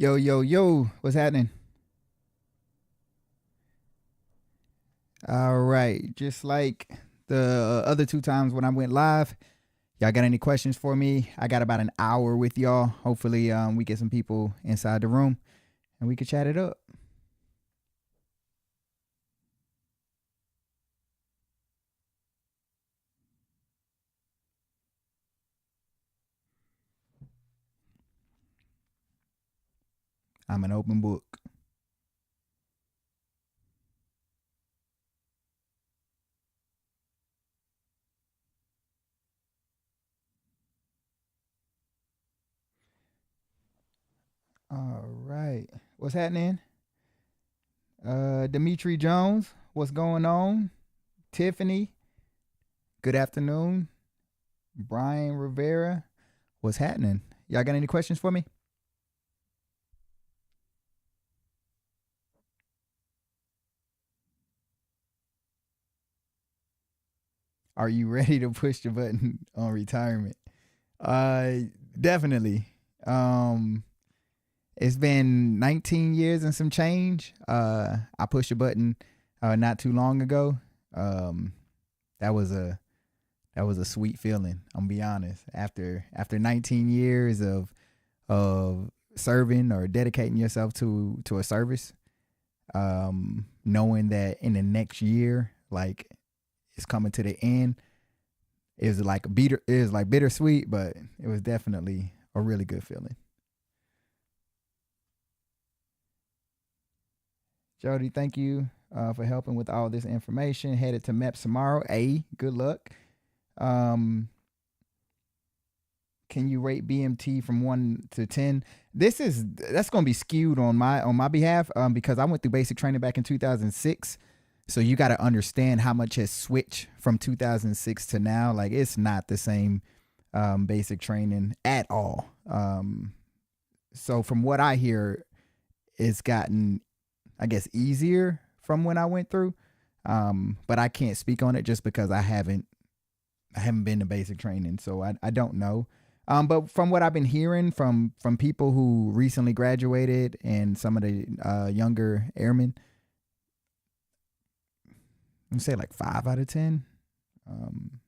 Yo, yo, yo, what's happening? All right, just like the other two times when I went live, y'all got any questions for me? I got about an hour with y'all. Hopefully, we get some people inside the room and we can chat it up. I'm an open book. All right, what's happening? Dimitri Jones, what's going on? Tiffany, good afternoon. Brian Rivera, what's happening? Y'all got any questions for me? Are you ready to push the button on retirement? Uh, Definitely. Um, it's been 19 years and some change. I pushed a button not too long ago. Um, that was a sweet feeling. I'm gonna be honest. After 19 years of serving or dedicating yourself to a service, knowing that in the next year, like it's coming to the end, it was like bittersweet, but it was definitely a really good feeling. Jody, thank you for helping with all this information. Headed to MEPS tomorrow. Good luck. Um, can you rate BMT from 1 to 10? That's going to be skewed on my behalf because I went through basic training back in 2006. So you got to understand how much has switched from 2006 to now. Like it's not the same basic training at all. So from what I hear, it's gotten, I guess, easier from when I went through. But I can't speak on it just because I haven't been to basic training, so I don't know. But from what I've been hearing from people who recently graduated and some of the younger airmen, I'm say like 5 out of 10. Um,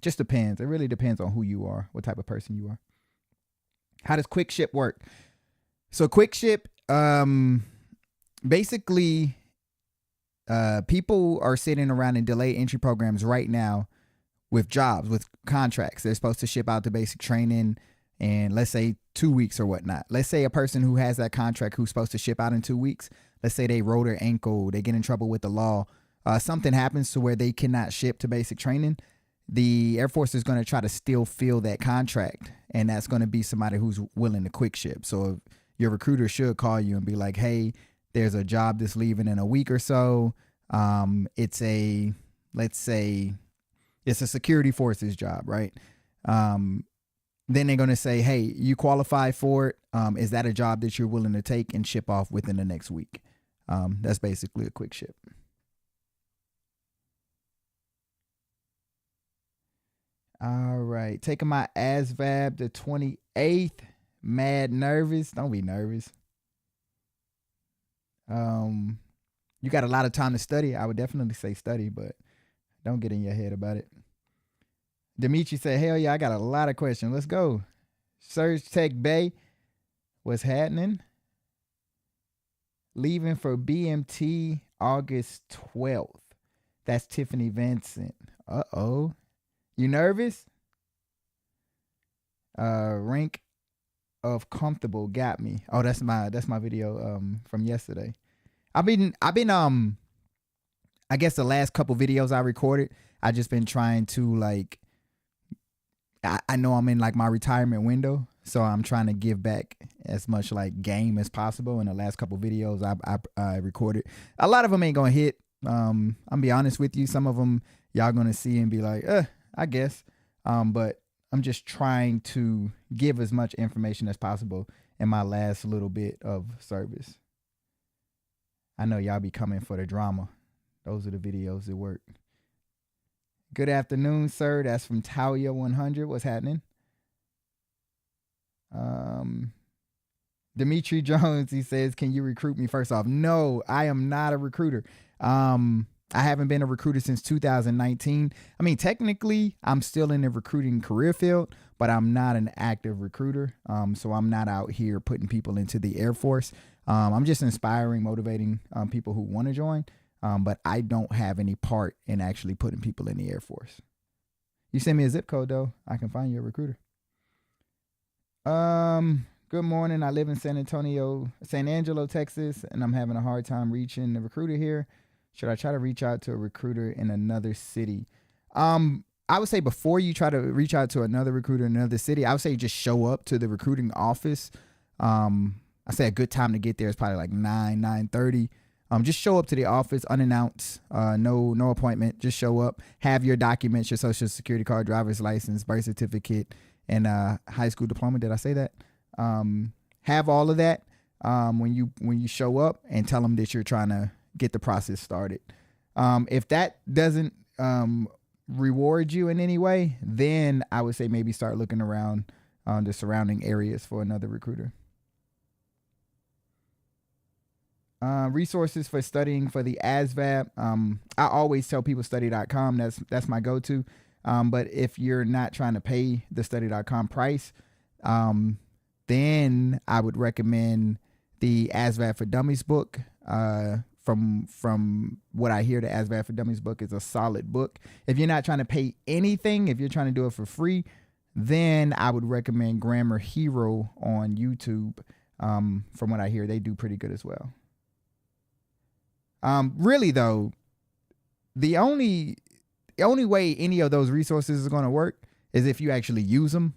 just depends. It really depends on who you are, what type of person you are. How does quick ship work? So quick ship, basically, people are sitting around in delay entry programs right now with jobs, with contracts. They're supposed to ship out the basic training in, let's say, 2 weeks or whatnot. Let's say a person who has that contract who's supposed to ship out in 2 weeks, let's say they roll their ankle, they get in trouble with the law, something happens to where they cannot ship to basic training. The Air Force is going to try to still fill that contract, and that's going to be somebody who's willing to quick ship. So your recruiter should call you and be like, hey, there's a job that's leaving in a week or so. It's a, let's say, it's a security forces job, right? Then they're going to say, hey, you qualify for it. Is that a job that you're willing to take and ship off within the next week? That's basically a quick ship. All right. Taking my ASVAB the 28th. Mad nervous. Don't be nervous. Um, you got a lot of time to study. I would definitely say study, but don't get in your head about it. Dimitri said, hell yeah, I got a lot of questions. Let's go. Surge Tech Bay, what's happening? Leaving for BMT August 12th. That's Tiffany Vincent. Uh-oh. You nervous? Rank of comfortable got me. Oh, that's my video from yesterday. I've been I guess the last couple videos I recorded, I just been trying to like I know I'm in like my retirement window, so I'm trying to give back as much like game as possible. In the last couple videos I recorded, a lot of them ain't gonna hit. I'll be honest with you, some of them y'all gonna see and be like, I guess. But I'm just trying to give as much information as possible in my last little bit of service. I know y'all be coming for the drama. Those are the videos that work. Good afternoon, sir. That's from Talia 100. What's happening? Um, Dimitri Jones, he says, can you recruit me? First off, no, I am not a recruiter. I haven't been a recruiter since 2019. I mean, technically, I'm still in the recruiting career field, but I'm not an active recruiter. So I'm not out here putting people into the Air Force. I'm just inspiring, motivating people who want to join, but I don't have any part in actually putting people in the Air Force. You send me a zip code, though, I can find you a recruiter. Good morning. I live in San Angelo, Texas, and I'm having a hard time reaching the recruiter here. Should I try to reach out to a recruiter in another city? I would say before you try to reach out to another recruiter in another city, I would say just show up to the recruiting office. I say a good time to get there is probably like 9:30. Just show up to the office unannounced, no appointment. Just show up, have your documents, your social security card, driver's license, birth certificate, and high school diploma. Did I say that? Have all of that when you show up, and tell them that you're trying to get the process started. If that doesn't reward you in any way, then I would say maybe start looking around the surrounding areas for another recruiter. Resources for studying for the ASVAB. I always tell people study.com. That's my go-to. But if you're not trying to pay the study.com price, then I would recommend the ASVAB for Dummies book. From what I hear, the ASVAB for Dummies book is a solid book. If you're not trying to pay anything, if you're trying to do it for free, then I would recommend Grammar Hero on YouTube. From what I hear, they do pretty good as well. Really though, the only way any of those resources is going to work is if you actually use them.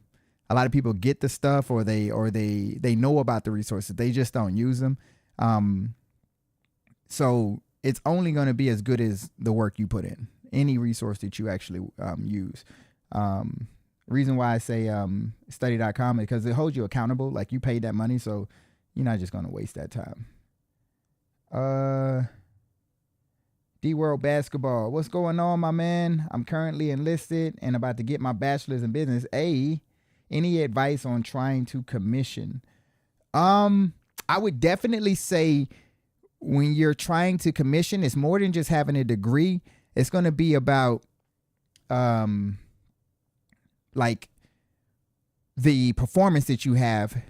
A lot of people get the stuff, or they know about the resources, they just don't use them. So it's only going to be as good as the work you put in, any resource that you actually use. Reason why I say study.com is because it holds you accountable. Like, you paid that money, so you're not just going to waste that time. D-World Basketball. What's going on, my man? I'm currently enlisted and about to get my bachelor's in business. Any advice on trying to commission? I would definitely say when you're trying to commission, it's more than just having a degree. It's going to be about like the performance that you have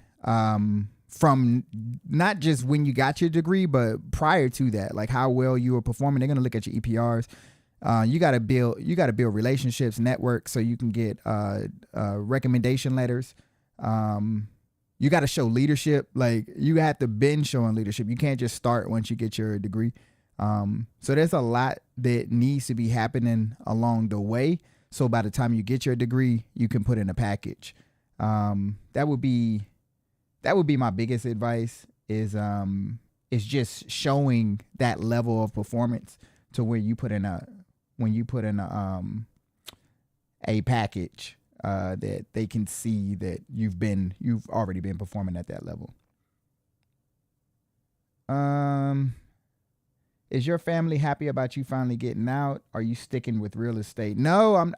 from not just when you got your degree, but prior to that, like how well you were performing. They're going to look at your EPRs. You got to build relationships, network, so you can get recommendation letters. You got to show leadership. Like, you have to been showing leadership. You can't just start once you get your degree. So there's a lot that needs to be happening along the way. So by the time you get your degree, you can put in a package. That would be my biggest advice, is just showing that level of performance to where you put in a package that they can see that you've already been performing at that level. Is your family happy about you finally getting out? Are you sticking with real estate? No,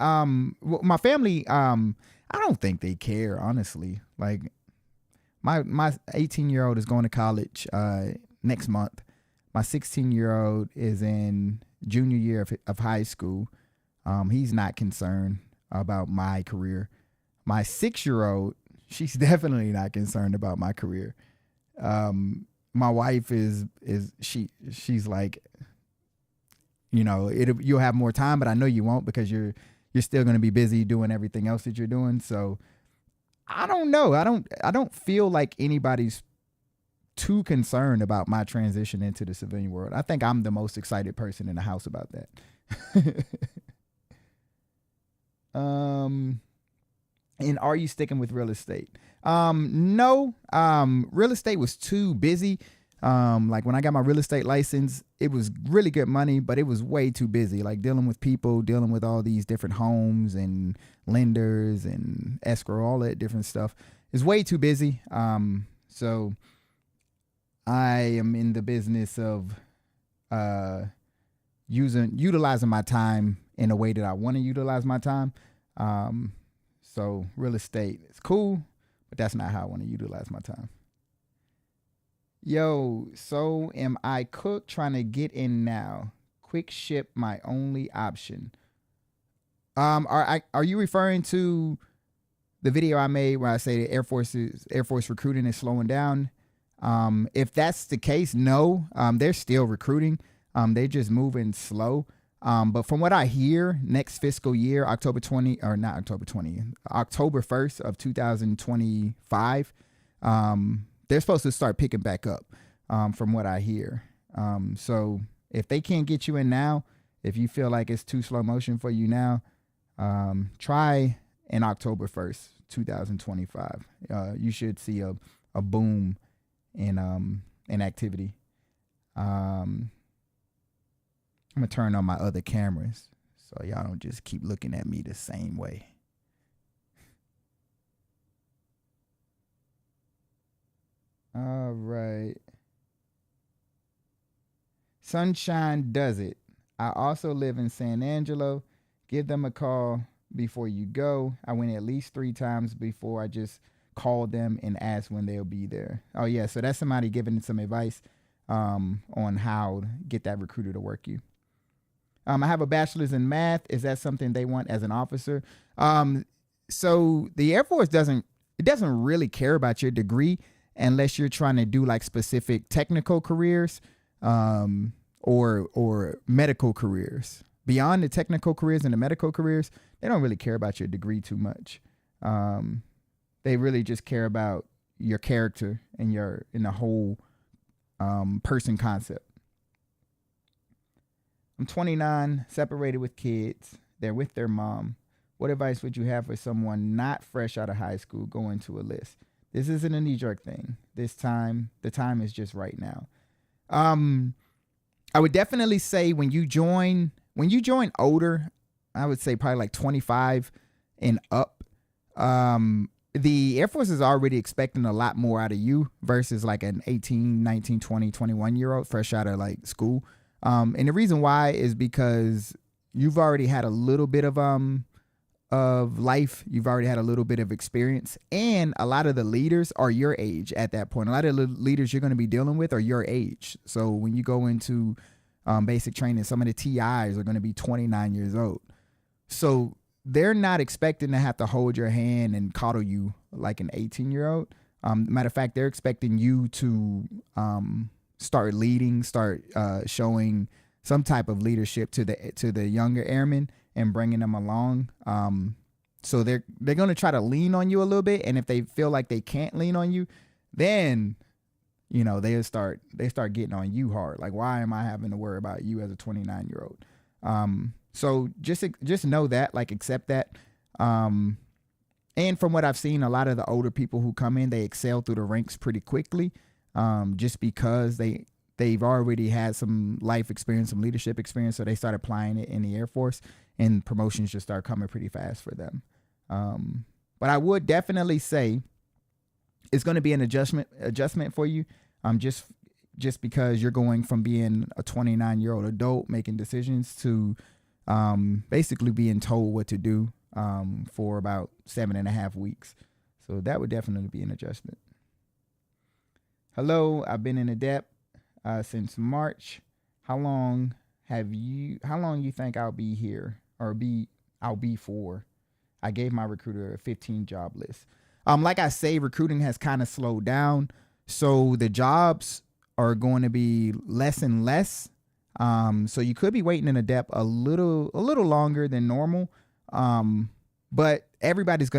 my family, I don't think they care, honestly. Like, my 18-year-old is going to college next month. My 16-year-old is in junior year of high school. He's not concerned about my career. My 6-year-old, she's definitely not concerned about my career. My wife she's like, you'll have more time, but I know you won't, because you're still going to be busy doing everything else that you're doing. So I don't know. I don't feel like anybody's too concerned about my transition into the civilian world. I think I'm the most excited person in the house about that. And are you sticking with real estate? No. Real estate was too busy. Like, when I got my real estate license, it was really good money, but it was way too busy. Like, dealing with people, dealing with all these different homes and lenders and escrow, all that different stuff is way too busy. So I am in the business of utilizing my time in a way that I want to utilize my time. So real estate is cool, but that's not how I want to utilize my time. Yo, so am I cook trying to get in now? Quick ship my only option. Are you referring to the video I made where I say the Air Force recruiting is slowing down? If that's the case, no. They're still recruiting. They're just moving slow. But from what I hear, next fiscal year, October 1st of 2025, they're supposed to start picking back up, from what I hear. So if they can't get you in now, if you feel like it's too slow motion for you now, try in October 1st, 2025. You should see a boom in activity. I'm gonna turn on my other cameras so y'all don't just keep looking at me the same way. All right. Sunshine does it. I also live in San Angelo. Give them a call before you go. I went at least 3 times before. I just called them and asked when they'll be there. Oh yeah, so that's somebody giving some advice on how to get that recruiter to work you. I have a bachelor's in math. Is that something they want as an officer? So the Air Force doesn't really care about your degree unless you're trying to do like specific technical careers, or medical careers. Beyond the technical careers and the medical careers, they don't really care about your degree too much. They really just care about your character and the whole person concept. I'm 29, separated with kids. They're with their mom. What advice would you have for someone not fresh out of high school going to enlist? This isn't a knee-jerk thing. The time is just right now. I would definitely say when you join older, I would say probably like 25 and up, the Air Force is already expecting a lot more out of you versus like an 18, 19, 20, 21-year-old fresh out of like school. And the reason why is because you've already had a little bit of life. You've already had a little bit of experience, and a lot of the leaders are your age at that point. A lot of the leaders you're going to be dealing with are your age. So when you go into basic training, some of the TIs are going to be 29 years old. So they're not expecting to have to hold your hand and coddle you like an 18-year-old. Matter of fact, they're expecting you to start leading, start showing some type of leadership to the younger airmen and bringing them along. So they're going to try to lean on you a little bit, and if they feel like they can't lean on you, then they start getting on you hard. Like, why am I having to worry about you as a 29-year-old? So just know that, like, accept that. And from what I've seen, a lot of the older people who come in, they excel through the ranks pretty quickly, just because they've already had some life experience, some leadership experience, so they start applying it in the Air Force, and promotions just start coming pretty fast for them. But I would definitely say it's going to be an adjustment for you, just because you're going from being a 29-year-old adult making decisions to basically being told what to do for about 7.5 weeks. So that would definitely be an adjustment. Hello, I've been in ADEP since March. How long you think I'll be here, or I'll be for? I gave my recruiter a 15 job list. Like I say, recruiting has kind of slowed down, so the jobs are going to be less and less. So you could be waiting in ADEP a little longer than normal. But everybody's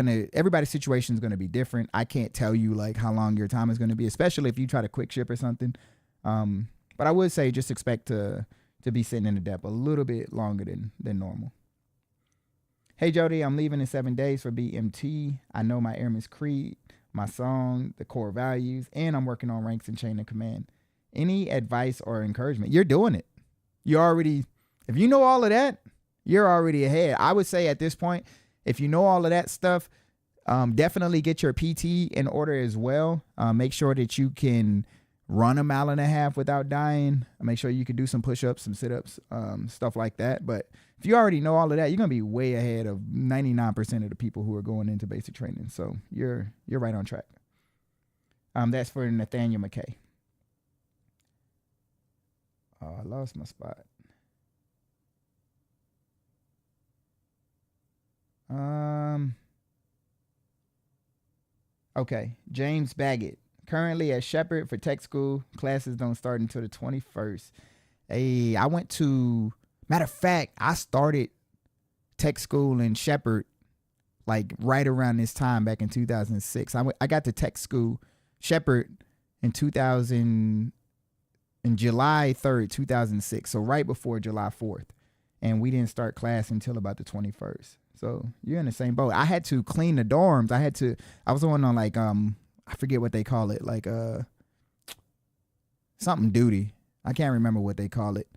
situation is going to be different. I can't tell you like how long your time is going to be, especially if you try to quick ship or something. But I would say just expect to be sitting in ADEP a little bit longer than normal. Hey Jody, I'm leaving in 7 days for BMT. I know my Airman's Creed, my song, the core values, and I'm working on ranks and chain of command. Any advice or encouragement? You're doing it. If you know all of that, you're already ahead. I would say at this point, if you know all of that stuff, definitely get your PT in order as well. Make sure that you can run 1.5 miles without dying. Make sure you can do some push-ups, some sit-ups, stuff like that. But if you already know all of that, you're going to be way ahead of 99% of the people who are going into basic training. So you're right on track. That's for Nathaniel McKay. Oh, I lost my spot. Um. Okay, James Baggett. Currently at Shepherd for tech school. Classes don't start until the 21st. Hey, I went to. Matter of fact, I started tech school in Shepherd like right around this time back in 2006. I got to tech school Shepherd in 2000 in July 3rd, 2006. So right before July 4th. And we didn't start class until about the 21st. So you're in the same boat. I had to clean the dorms. I was on like I forget what they call it, like something duty. I can't remember what they call it.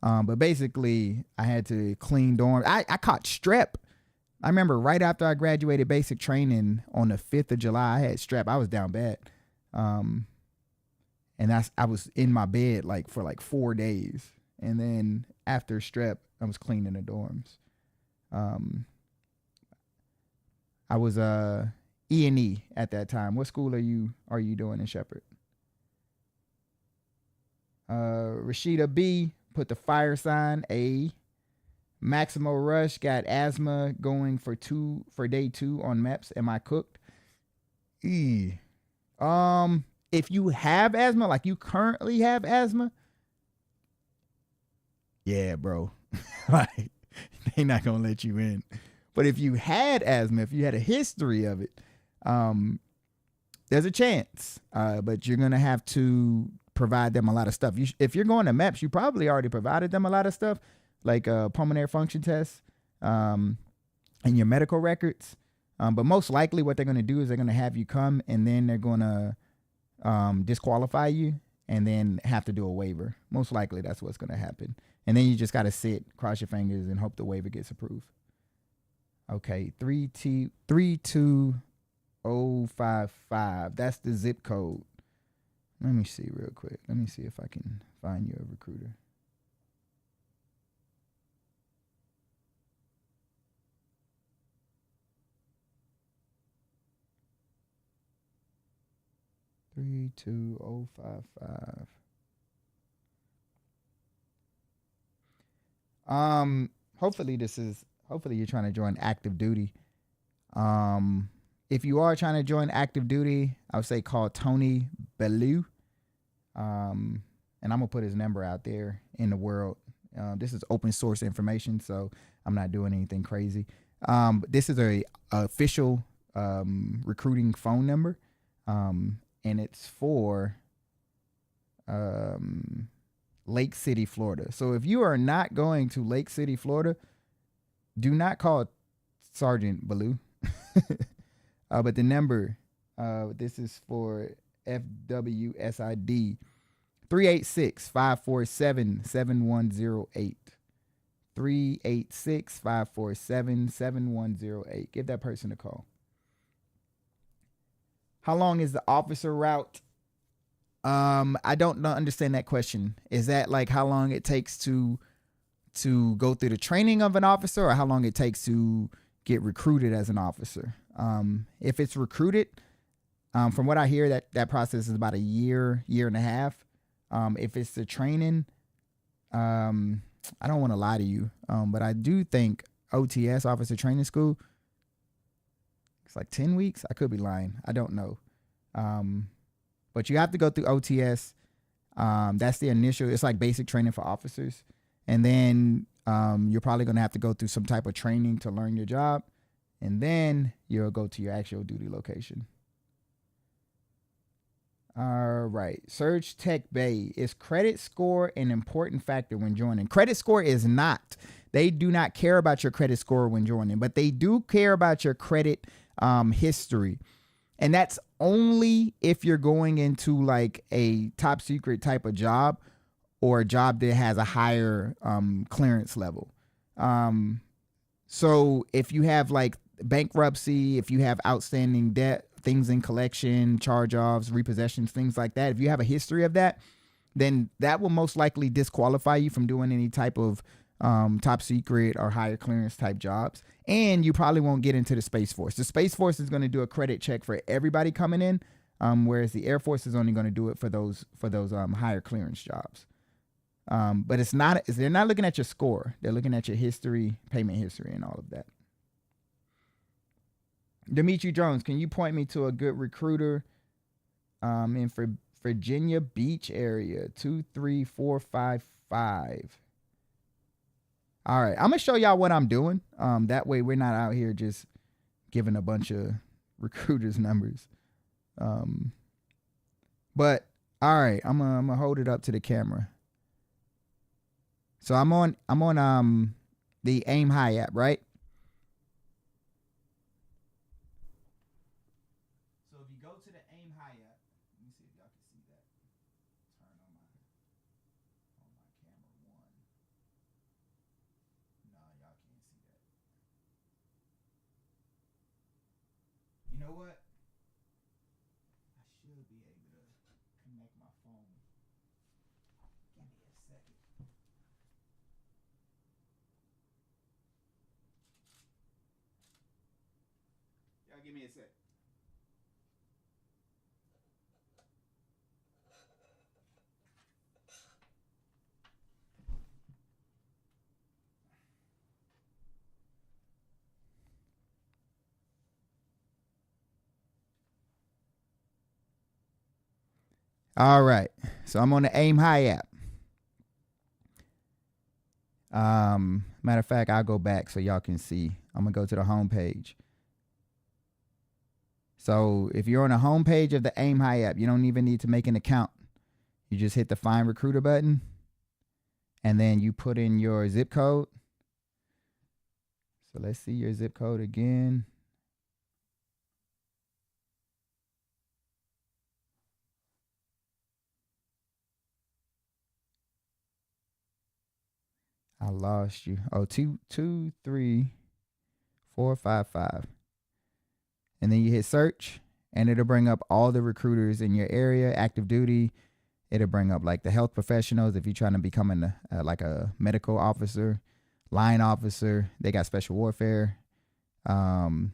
But basically I had to clean dorms. I caught strep. I remember right after I graduated basic training on the 5th of July, I had strep. I was down bad. And I was in my bed like for like 4 days. And then after strep, I was cleaning the dorms. I was E&E at that time. What school are you doing in Shepherd? Rashida B put the fire sign A. Maximo Rush got asthma going for day 2 on MEPS. Am I cooked? E. If you have asthma, like you currently have asthma, yeah, bro. Like they not gonna let you in. But if you had asthma, if you had a history of it, there's a chance. But you're gonna have to provide them a lot of stuff. If you're going to MEPS, you probably already provided them a lot of stuff, like a pulmonary function test, and your medical records. But most likely what they're gonna do is they're gonna have you come and then they're gonna disqualify you and then have to do a waiver. Most likely that's what's gonna happen. And then you just gotta sit, cross your fingers, and hope the waiver gets approved. Okay, 32055. That's the zip code. Let me see real quick. Let me see if I can find you a recruiter. Three, 22055. Hopefully you're trying to join active duty. If you are trying to join active duty, I would say call Tony Bellew. And I'm gonna put his number out there in the world. This is open source information, so I'm not doing anything crazy. This is a official recruiting phone number, and it's for Lake City, Florida. So if you are not going to Lake City, Florida, do not call Sergeant Bellew. But the number, this is for FWSID, 386-547-7108. 386-547-7108. Give that person a call. How long is the officer route? I don't understand that question. Is that like how long it takes to go through the training of an officer, or how long it takes to get recruited as an officer? If it's recruited, from what I hear, that process is about a year and a half. If it's the training, I don't want to lie to you, but I do think OTS, Officer Training School, it's like 10 weeks. I could be lying. I don't know. But you have to go through OTS. That's the initial. It's like basic training for officers. And then you're probably going to have to go through some type of training to learn your job. And then you'll go to your actual duty location. All right. Surge Tech Bay. Is credit score an important factor when joining? Credit score is not. They do not care about your credit score when joining, but they do care about your credit history. And that's only if you're going into like a top secret type of job or a job that has a higher clearance level. So if you have like bankruptcy, if you have outstanding debt, things in collection, charge-offs, repossessions, things like that, if you have a history of that, then that will most likely disqualify you from doing any type of top secret or higher clearance type jobs. And you probably won't get into the Space Force. The Space Force is going to do a credit check for everybody coming in, whereas the Air Force is only going to do it for those higher clearance jobs. But they're not looking at your score. They're looking at your history, payment history, and all of that. Demetri Jones, can you point me to a good recruiter in Virginia Beach area? 23455. All right, I'm gonna show y'all what I'm doing. That way we're not out here just giving a bunch of recruiters numbers. But all right, I'm gonna hold it up to the camera. So I'm on the Aim High app, right? So if you go to the Aim High app, let me see if y'all can see that. Turn on my camera one. No, y'all can't see that. You know what? I should be able to connect my phone. Give me a second. Y'all give me a sec. All right. So I'm on the Aim High app. Matter of fact, I'll go back so y'all can see. I'm gonna go to the home page. So if you're on the home page of the Aim High app, you don't even need to make an account. You just hit the Find Recruiter button, and then you put in your zip code. So let's see your zip code again. I lost you. Oh, 223-455. And then you hit search, and it'll bring up all the recruiters in your area, active duty. It'll bring up like the health professionals if you're trying to become like a medical officer, line officer. They got special warfare, ROTC.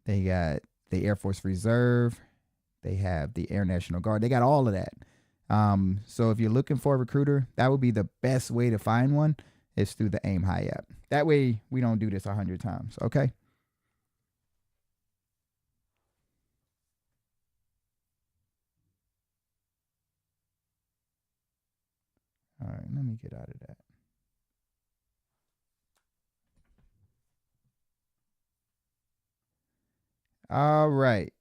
They got the Air Force Reserve. They have the Air National Guard. They got all of that. So if you're looking for a recruiter, that would be the best way to find one is through the Aim High app. That way we don't do this 100 times. Okay. All right, let me get out of that. All right.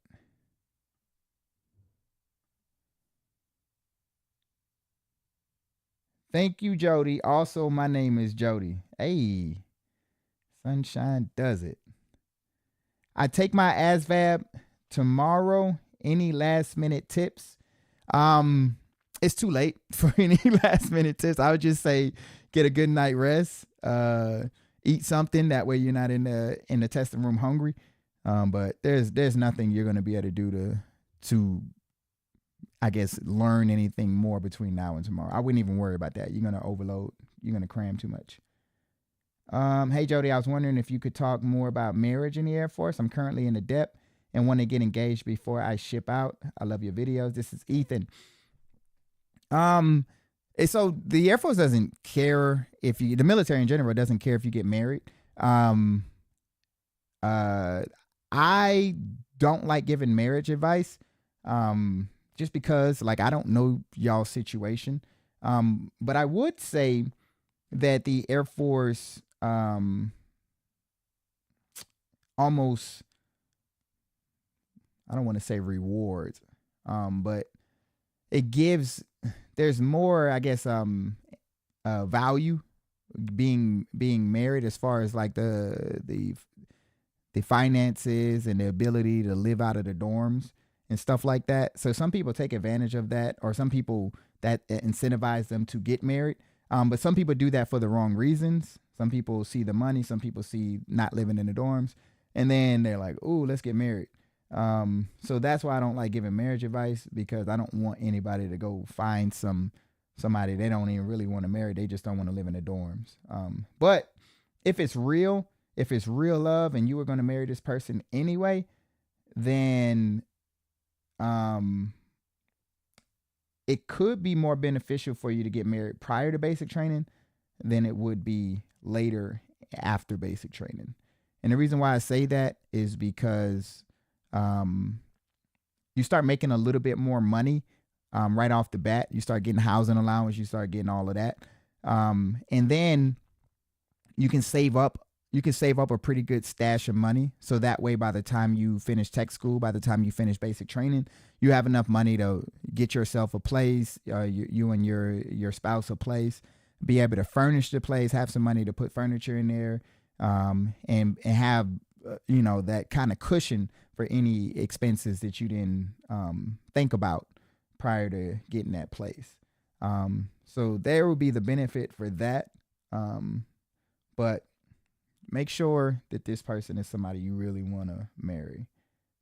Thank you, Jody. Also, my name is Jody. Hey, sunshine does it. I take my ASVAB tomorrow. Any last minute tips? It's too late for any last minute tips. I would just say get a good night rest. Eat something, that way you're not in the testing room hungry. But there's nothing you're gonna be able to do to I guess learn anything more between now and tomorrow. I wouldn't even worry about that. You're gonna overload. You're gonna cram too much. Hey Jody, I was wondering if you could talk more about marriage in the Air Force. I'm currently in the depth and want to get engaged before I ship out. I love your videos. This is Ethan. So the Air Force doesn't care if the military in general doesn't care if you get married. I don't like giving marriage advice. Just because like I don't know y'all's situation. But I would say that the Air Force almost, I don't want to say rewards, but it gives, there's more, I guess, value being married as far as like the finances and the ability to live out of the dorms and stuff like that. So some people take advantage of that, or some people that incentivize them to get married. But some people do that for the wrong reasons. Some people see the money. Some people see not living in the dorms. And then they're like, ooh, let's get married. So that's why I don't like giving marriage advice, because I don't want anybody to go find somebody they don't even really want to marry. They just don't want to live in the dorms. But if it's real love and you were going to marry this person anyway, then it could be more beneficial for you to get married prior to basic training than it would be later after basic training. And the reason why I say that is because you start making a little bit more money right off the bat. You start getting housing allowance, you start getting all of that. And then you can save up. You can save up a pretty good stash of money. So that way, by the time you finish tech school, by the time you finish basic training, you have enough money to get yourself a place, you and your spouse a place, be able to furnish the place, have some money to put furniture in there, and have that kind of cushion for any expenses that you didn't think about prior to getting that place. So there will be the benefit for that. But make sure that this person is somebody you really want to marry.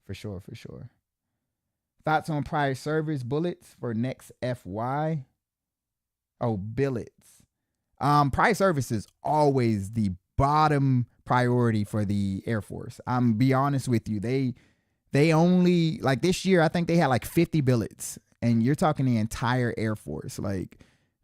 For sure, for sure. Thoughts on prior service bullets for next FY? Oh, billets. Prior service is always the bottom priority for the Air Force. I'm be honest with you. They only, like this year, I think they had like 50 billets. And you're talking the entire Air Force. Like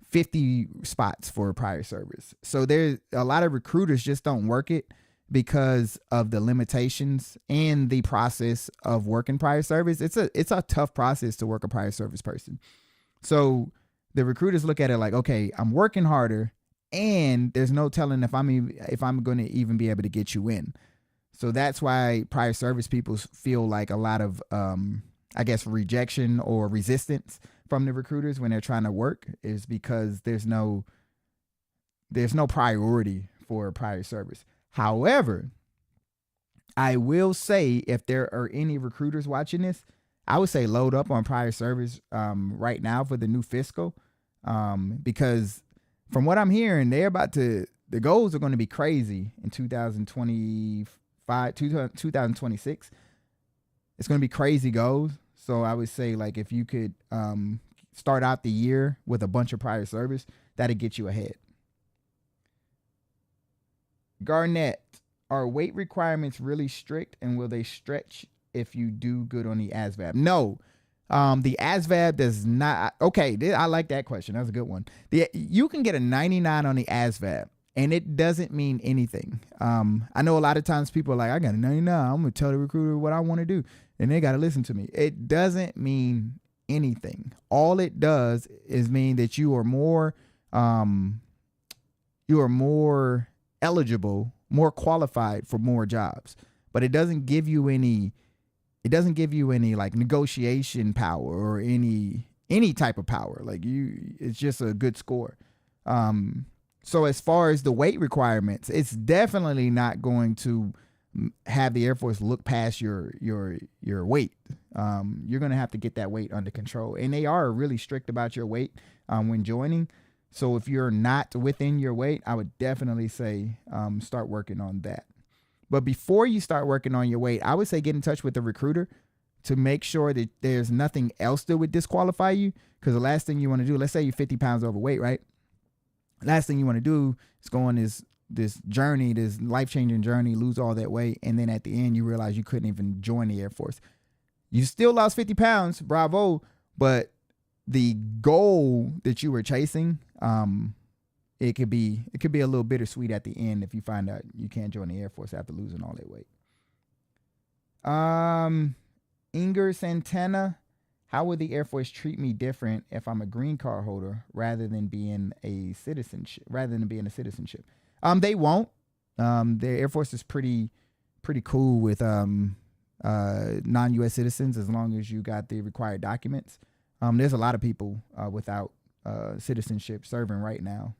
50 spots for prior service. So there's a lot of recruiters just don't work it because of the limitations and the process of working prior service. It's a tough process to work a prior service person. So the recruiters look at it like, okay, I'm working harder and there's no telling if I'm going to even be able to get you in. So that's why prior service people feel like a lot of I guess rejection or resistance from the recruiters when they're trying to work, is because there's no priority for prior service. However, I will say, if there are any recruiters watching this, I would say load up on prior service right now for the new fiscal, because from what I'm hearing, the goals are going to be crazy in 2025, 2026. It's going to be crazy goals. So I would say, like, if you could start out the year with a bunch of prior service, that'd get you ahead. Garnett, are weight requirements really strict, and will they stretch if you do good on the ASVAB? No. The ASVAB does not. Okay, I like that question. That's a good one. You can get a 99 on the ASVAB, and it doesn't mean anything. I know a lot of times people are like, I got a 99. I'm going to tell the recruiter what I want to do, and they got to listen to me. It doesn't mean anything. All it does is mean that you are more eligible, more qualified for more jobs. But it doesn't give you any like negotiation power or any type of power. Like it's just a good score. So as far as the weight requirements, it's definitely not going to have the Air Force look past your weight. You're going to have to get that weight under control. And they are really strict about your weight when joining. So if you're not within your weight, I would definitely say start working on that. But before you start working on your weight, I would say get in touch with the recruiter to make sure that there's nothing else that would disqualify you. Because the last thing you want to do, let's say you're 50 pounds overweight, right? Last thing you want to do is go on this journey, this life-changing journey, lose all that weight, and then at the end you realize you couldn't even join the Air Force. You still lost 50 pounds, bravo, but the goal that you were chasing, it could be a little bittersweet at the end if you find out you can't join the Air Force after losing all that weight. Inger Santana, how would the Air Force treat me different if I'm a green card holder rather than being a citizenship? They won't. The Air Force is pretty cool with non-U.S. citizens as long as you got the required documents. There's a lot of people without citizenship serving right now.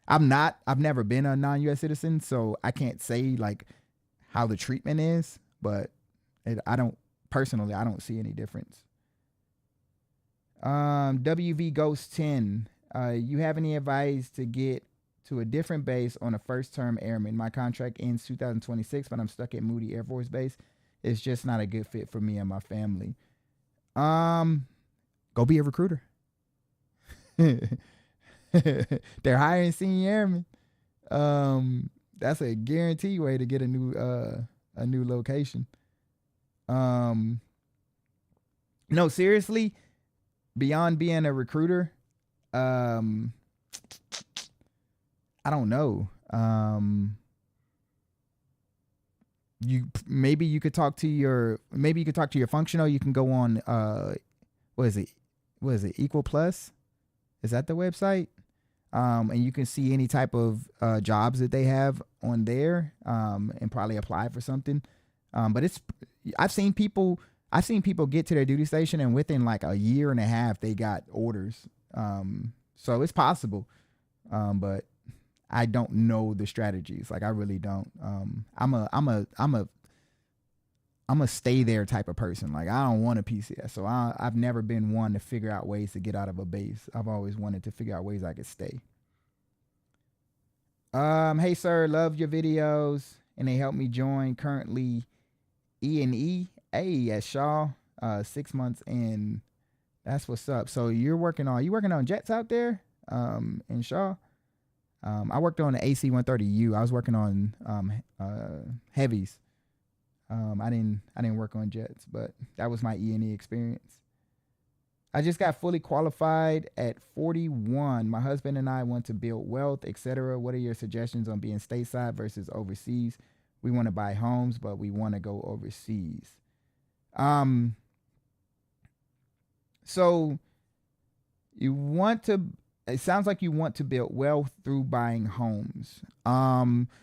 I've never been a non-U.S. citizen, so I can't say like how the treatment is, but I don't see any difference. WV Ghost 10, you have any advice to get to a different base on a first term airman? My contract ends 2026, but I'm stuck at Moody Air Force Base. It's just not a good fit for me and my family. Go be a recruiter. They're hiring senior airmen. That's a guaranteed way to get a new location. No, seriously, beyond being a recruiter, um, I don't know. You could talk to your functional. You can go on what is it? Equal Plus? Is that the website? And you can see any type of jobs that they have on there, and probably apply for something. But I've seen people get to their duty station and within like a year and a half they got orders. So it's possible. But I don't know the strategies. Like I really don't. I'm a stay there type of person. Like I don't want a PCS. So I've never been one to figure out ways to get out of a base. I've always wanted to figure out ways I could stay. Hey sir, love your videos and they help me join currently E&E at Shaw, 6 months in. That's what's up. So you working on jets out there in Shaw? I worked on the AC-130U. I was working on heavies. I didn't work on jets, but that was my E&E experience. I just got fully qualified at 41. My husband and I want to build wealth, etc. What are your suggestions on being stateside versus overseas? We want to buy homes, but we want to go overseas. So it sounds like you want to build wealth through buying homes.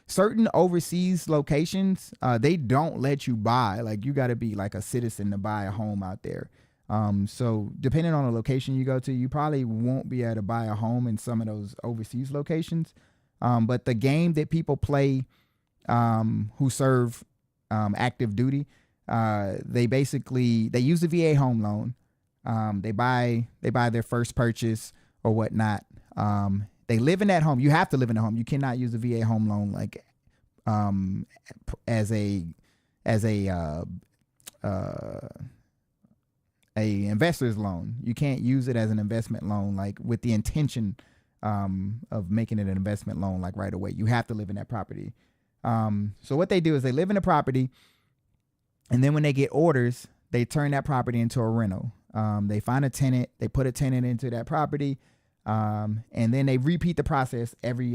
Certain overseas locations, they don't let you buy. Like you got to be like a citizen to buy a home out there. So depending on the location you go to, you probably won't be able to buy a home in some of those overseas locations. But the game that people play, who serve active duty, they use the VA home loan. They buy their first purchase or whatnot. They live in that home. You have to live in a home. You cannot use the VA home loan like as a investor's loan. You can't use it as an investment loan like with the intention of making it an investment loan like right away. You have to live in that property. So what they do is they live in the property, and then when they get orders, they turn that property into a rental. They find a tenant, they put a tenant into that property, and then they repeat the process every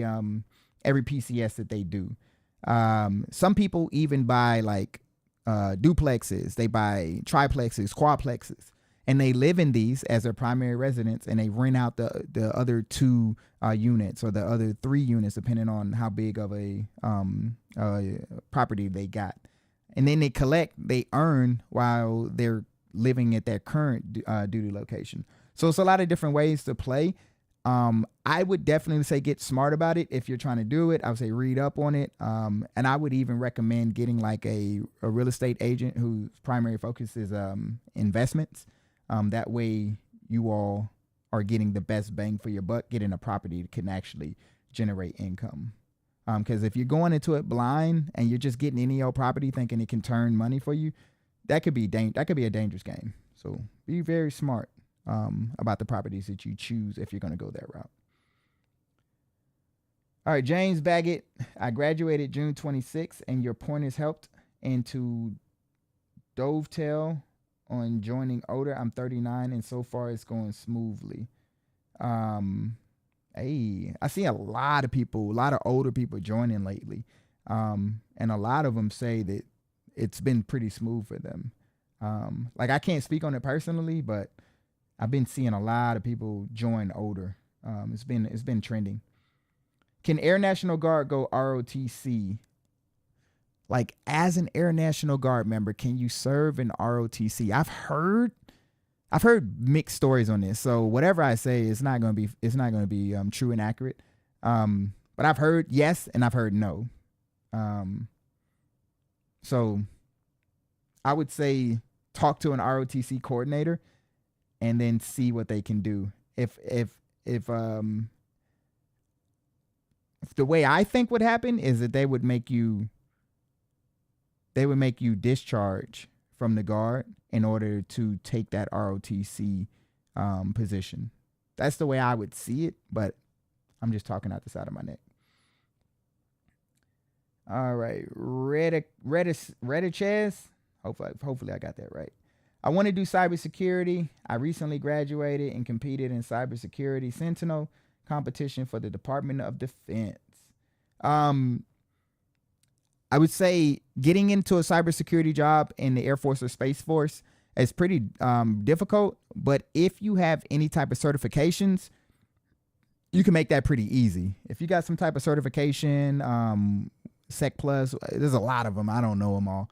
PCS that they do. Some people even buy like duplexes, they buy triplexes, quadplexes, and they live in these as their primary residence, and they rent out the other 2 units or the other 3 units, depending on how big of a property they got. And then they earn while they're living at their current duty location. So it's a lot of different ways to play. I would definitely say get smart about it. If you're trying to do it, I would say read up on it. And I would even recommend getting like a real estate agent whose primary focus is investments. That way you all are getting the best bang for your buck, getting a property that can actually generate income. Because if you're going into it blind and you're just getting any old property thinking it can turn money for you, that could be a dangerous game. So be very smart about the properties that you choose if you're going to go that route. All right, James Baggett, I graduated June 26th, and your pointers helped into dovetail on joining older. I'm 39, and so far it's going smoothly. Hey, I see a lot of older people joining lately, and a lot of them say that it's been pretty smooth for them. Like I can't speak on it personally, but I've been seeing a lot of people join older. It's been trending. Can Air National Guard go ROTC? Like as an Air National Guard member, can you serve in ROTC? I've heard mixed stories on this. So whatever I say, it's not going to be true and accurate. But I've heard yes and I've heard no. So I would say talk to an ROTC coordinator and then see what they can do. If the way I think would happen is that they would make you discharge from the guard in order to take that ROTC position. That's the way I would see it, but I'm just talking out the side of my neck. All right, Redichez. Hopefully I got that right. I want to do cybersecurity. I recently graduated and competed in cybersecurity Sentinel competition for the Department of Defense. I would say getting into a cybersecurity job in the Air Force or Space Force is pretty difficult. But if you have any type of certifications, you can make that pretty easy. If you got some type of certification, Sec Plus, there's a lot of them. I don't know them all.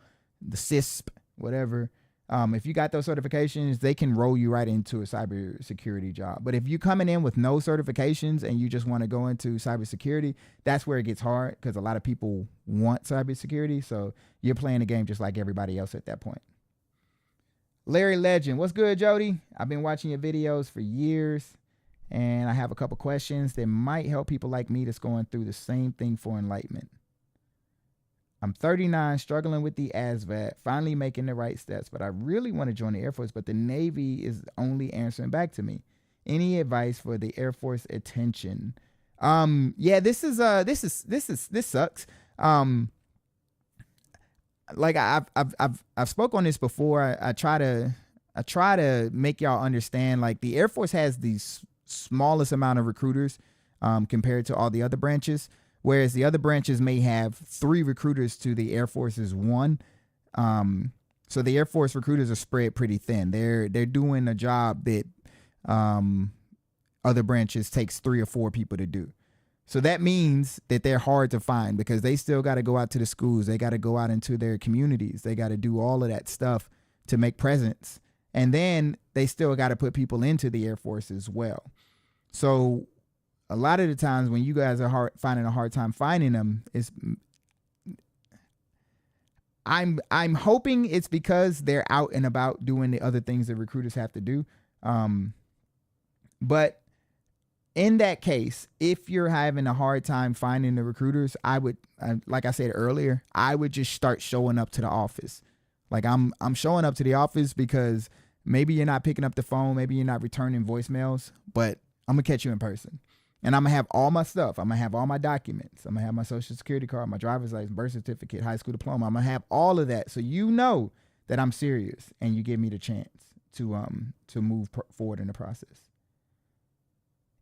The CISP, whatever. If you got those certifications, they can roll you right into a cybersecurity job. But if you're coming in with no certifications and you just want to go into cybersecurity, that's where it gets hard because a lot of people want cybersecurity. So you're playing the game just like everybody else at that point. Larry Legend, what's good, Jody? I've been watching your videos for years, and I have a couple questions that might help people like me that's going through the same thing for enlightenment. I'm 39, struggling with the ASVAB, finally making the right steps, but I really want to join the Air Force, but the Navy is only answering back to me. Any advice for the Air Force attention? Yeah, this sucks. Like I've spoke on this before. I try to make y'all understand, like, the Air Force has the smallest amount of recruiters compared to all the other branches. Whereas the other branches may have 3 recruiters to the Air Force's 1. So the Air Force recruiters are spread pretty thin. They're doing a job that other branches takes 3 or 4 people to do. So that means that they're hard to find because they still got to go out to the schools. They got to go out into their communities. They got to do all of that stuff to make presence. And then they still got to put people into the Air Force as well. So a lot of the times when you guys are finding a hard time finding them, I'm hoping it's because they're out and about doing the other things that recruiters have to do. But in that case, if you're having a hard time finding the recruiters, I would, like I said earlier, I would just start showing up to the office. Like I'm showing up to the office because maybe you're not picking up the phone, maybe you're not returning voicemails, but I'm gonna catch you in person. And I'm going to have all my stuff. I'm going to have all my documents. I'm going to have my social security card, my driver's license, birth certificate, high school diploma. I'm going to have all of that. So you know that I'm serious and you give me the chance to move forward in the process.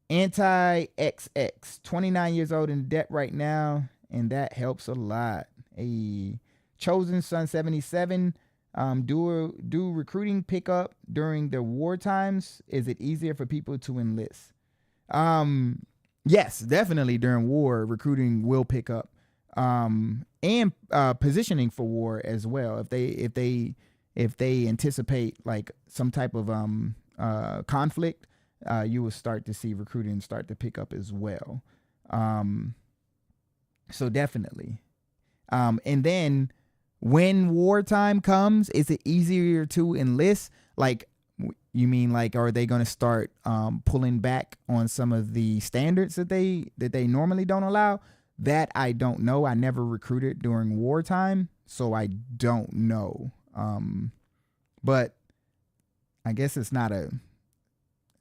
Anti-XX, 29 years old in debt right now, and that helps a lot. A Chosen Son 77, do recruiting pick up during the war times? Is it easier for people to enlist? Yes, definitely during war, recruiting will pick up, and positioning for war as well. If they anticipate like some type of conflict, you will start to see recruiting start to pick up as well. So definitely, and then when wartime comes, is it easier to enlist? Like, you mean like, are they going to start pulling back on some of the standards that they normally don't allow? That I don't know. I never recruited during wartime, so I don't know. But I guess it's not it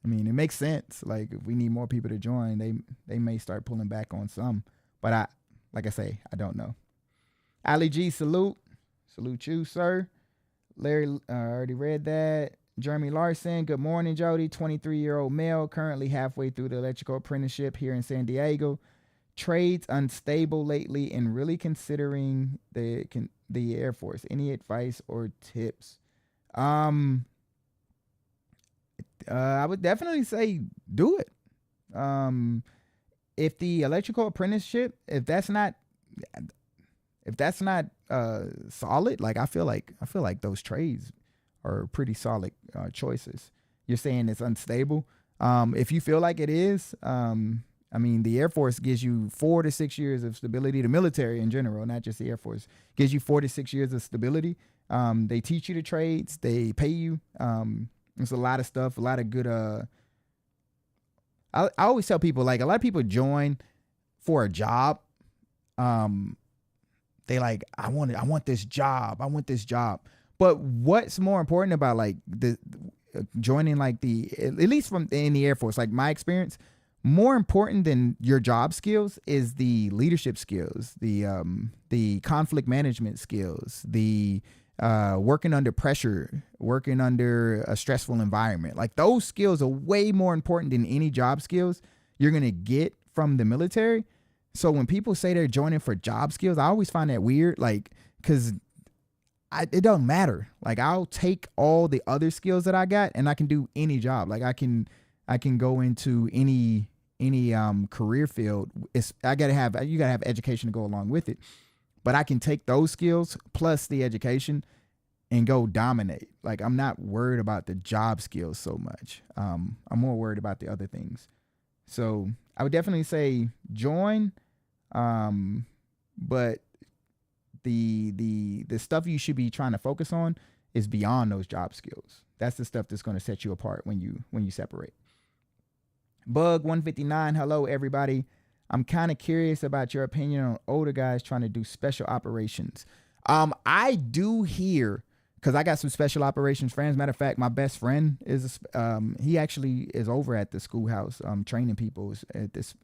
makes sense. Like, if we need more people to join, they may start pulling back on some. But like I say, I don't know. Ali G, salute you, sir. Larry, already read that. Jeremy Larson, good morning, Jody. 23-year-old male, currently halfway through the electrical apprenticeship here in San Diego. Trades unstable lately and really considering the Air Force. Any advice or tips? I would definitely say do it. If the electrical apprenticeship, if that's not solid, like I feel like those trades are pretty solid choices. You're saying it's unstable. If you feel like it is, the Air Force gives you 4 to 6 years of stability. The military in general, not just the Air Force, gives you 4 to 6 years of stability. They teach you the trades. They pay you. There's a lot of stuff, a lot of good. I always tell people, like, a lot of people join for a job. They like, I want this job. But what's more important about like the joining, like at least in the Air Force, like my experience, more important than your job skills is the leadership skills, the conflict management skills, the working under pressure, working under a stressful environment. Like those skills are way more important than any job skills you're going to get from the military. So when people say they're joining for job skills, I always find that weird, like, because it doesn't matter. Like I'll take all the other skills that I got and I can do any job. Like I can go into any career field. You gotta have education to go along with it. But I can take those skills plus the education and go dominate. Like I'm not worried about the job skills so much. I'm more worried about the other things. So I would definitely say join, but the stuff you should be trying to focus on is beyond those job skills. That's the stuff that's going to set you apart when you separate. Bug 159, hello everybody. I'm kind of curious about your opinion on older guys trying to do special operations. I do hear, because I got some special operations friends. Matter of fact, my best friend is he actually is over at the schoolhouse training people at this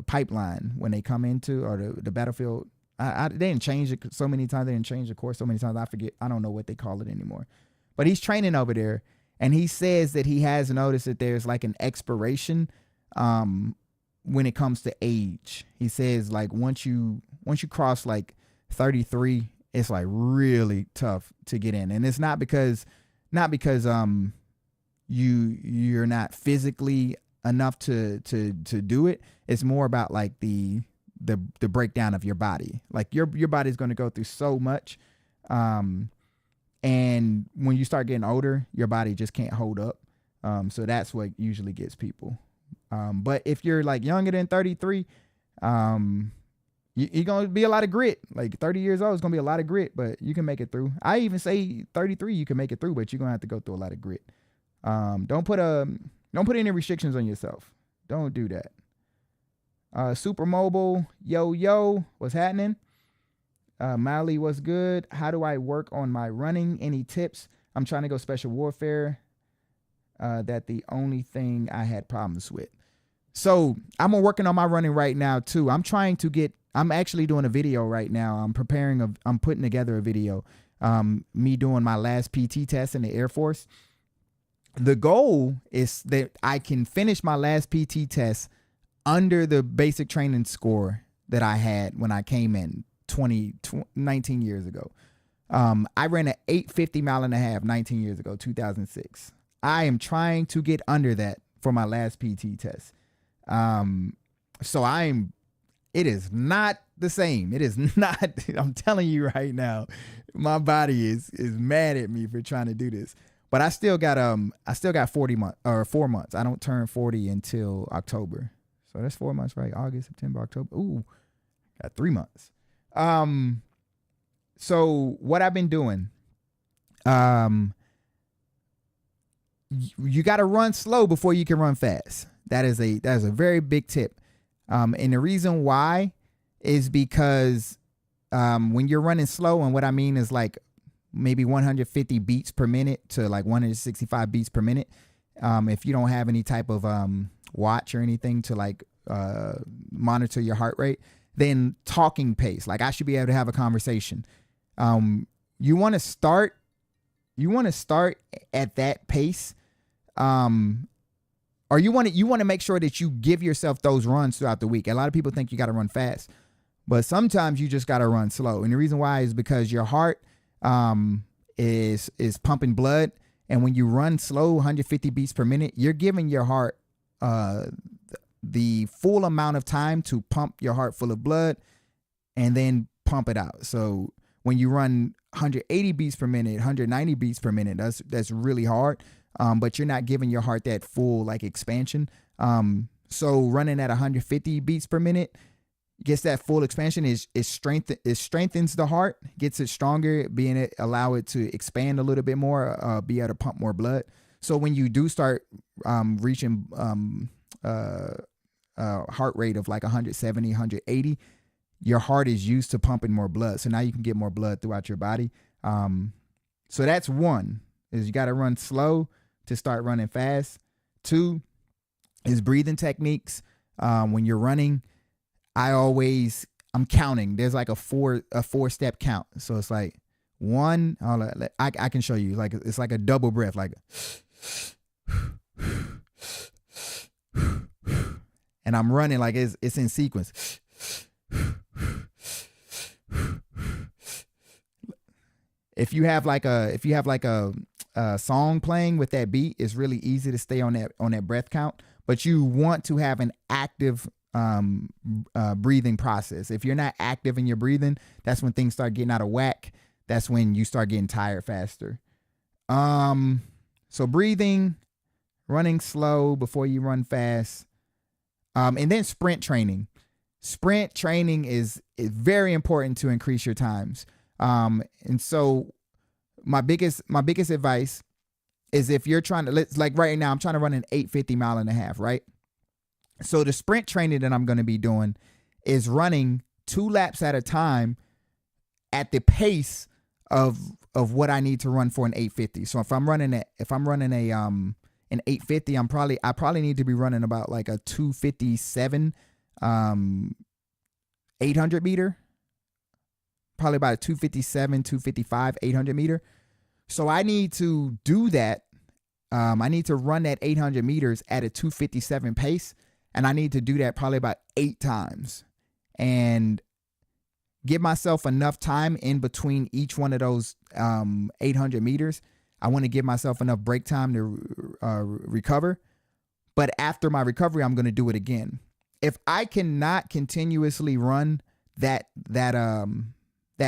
pipeline when they come into, or the battlefield. They didn't change it so many times. They didn't change the course so many times. I forget. I don't know what they call it anymore. But he's training over there, and he says that he has noticed that there's like an expiration when it comes to age. He says like once you cross like 33, it's like really tough to get in, and it's not because you're not physically enough to do it. It's more about like the breakdown of your body. Like your body's going to go through so much, and when you start getting older, your body just can't hold up. So that's what usually gets people. But if you're like younger than 33, you're going to be a lot of grit. Like 30 years old is going to be a lot of grit, but you can make it through. I even say 33, you can make it through, but you're going to have to go through a lot of grit. Don't put any restrictions on yourself. Don't do that. Super Mobile, yo, what's happening? Mally, what's good? How do I work on my running? Any tips? I'm trying to go special warfare. That the only thing I had problems with. So I'm working on my running right now too. I'm actually doing a video right now. I'm putting together a video. Me doing my last PT test in the Air Force. The goal is that I can finish my last PT test under the basic training score that I had when I came in 19 years ago. I ran an 850 mile and a half 19 years ago, 2006. I am trying to get under that for my last PT test. It is not the same. It is not, I'm telling you right now, my body is mad at me for trying to do this. But I still got 4 months. I don't turn 40 until October. So that's 4 months, right? August, September, October. Ooh, got 3 months. So what I've been doing, you got to run slow before you can run fast. That is a very big tip. And the reason why is because when you're running slow, and what I mean is like maybe 150 beats per minute to like 165 beats per minute. If you don't have any type of watch or anything to like monitor your heart rate, then talking pace. Like I should be able to have a conversation. You want to start at that pace. Or you want to make sure that you give yourself those runs throughout the week. A lot of people think you got to run fast, but sometimes you just got to run slow. And the reason why is because your heart is pumping blood. And when you run slow, 150 beats per minute, you're giving your heart the full amount of time to pump your heart full of blood and then pump it out. So when you run 180 beats per minute, 190 beats per minute, that's really hard. But you're not giving your heart that full like expansion. So running at 150 beats per minute gets that full expansion. It strengthens the heart, gets it stronger, allow it to expand a little bit more, be able to pump more blood. So when you do start reaching heart rate of like 170, 180, your heart is used to pumping more blood. So now you can get more blood throughout your body. So that's one, is you got to run slow to start running fast. Two is breathing techniques. When you're running, I always I'm counting. There's like a four step count. So it's like one. I can show you. Like it's like a double breath. Like, and I'm running like it's in sequence. If you have like a song playing with that beat, it's really easy to stay on that breath count. But you want to have an active breathing process. If you're not active in your breathing, that's when things start getting out of whack. That's when you start getting tired faster. So breathing, running slow before you run fast, and then sprint training. Sprint training is very important to increase your times. And so my biggest advice is if you're trying to, like right now, I'm trying to run an 850 mile and a half, right? So the sprint training that I'm going to be doing is running 2 laps at a time at the pace of what I need to run for an 850. So if I'm running an 850, I probably need to be running about like a 257 800 meter. Probably about a 257, 255, 800 meter. So I need to do that. I need to run that 800 meters at a 257 pace. And I need to do that probably about 8 times. And give myself enough time in between each one of those 800 meters. I want to give myself enough break time to recover. But after my recovery, I'm going to do it again. If I cannot continuously run that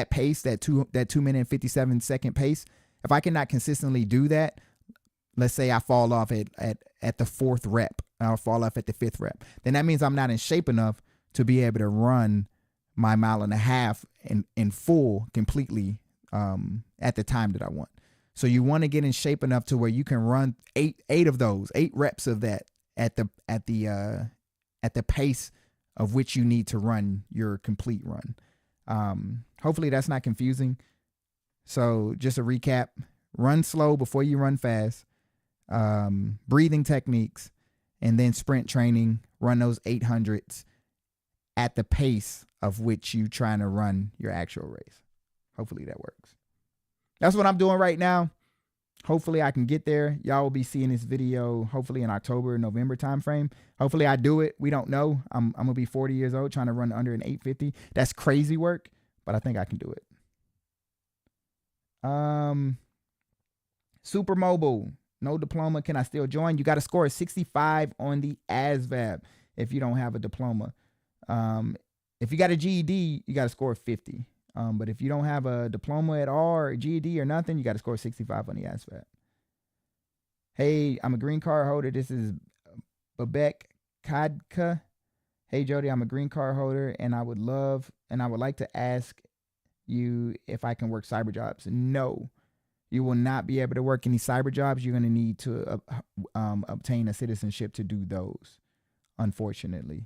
pace, that 2 minute and 57 second pace, if I cannot consistently do that, let's say I fall off at the 4th rep, I'll fall off at the 5th rep, then that means I'm not in shape enough to be able to run my mile and a half in full completely at the time that I want. So you want to get in shape enough to where you can run 8 of those 8 reps of that at the pace of which you need to run your complete run. Hopefully that's not confusing. So just a recap: run slow before you run fast, breathing techniques, and then sprint training. Run those 800s at the pace of which you trying to run your actual race. Hopefully that works. That's what I'm doing right now. Hopefully I can get there. Y'all will be seeing this video hopefully in October, November timeframe. Hopefully I do it. We don't know. I'm going to be 40 years old trying to run under an 850. That's crazy work, but I think I can do it. Super mobile, no diploma. Can I still join? You got to score a 65 on the ASVAB if you don't have a diploma. If you got a GED, you got to score 50. But if you don't have a diploma at all or a GED or nothing, you got to score 65 on the ASVAB. Hey, I'm a green card holder. This is Babek Kadka. Hey, Jody, I'm a green card holder, and I would like to ask you if I can work cyber jobs. No, you will not be able to work any cyber jobs. You're going to need to obtain a citizenship to do those, unfortunately.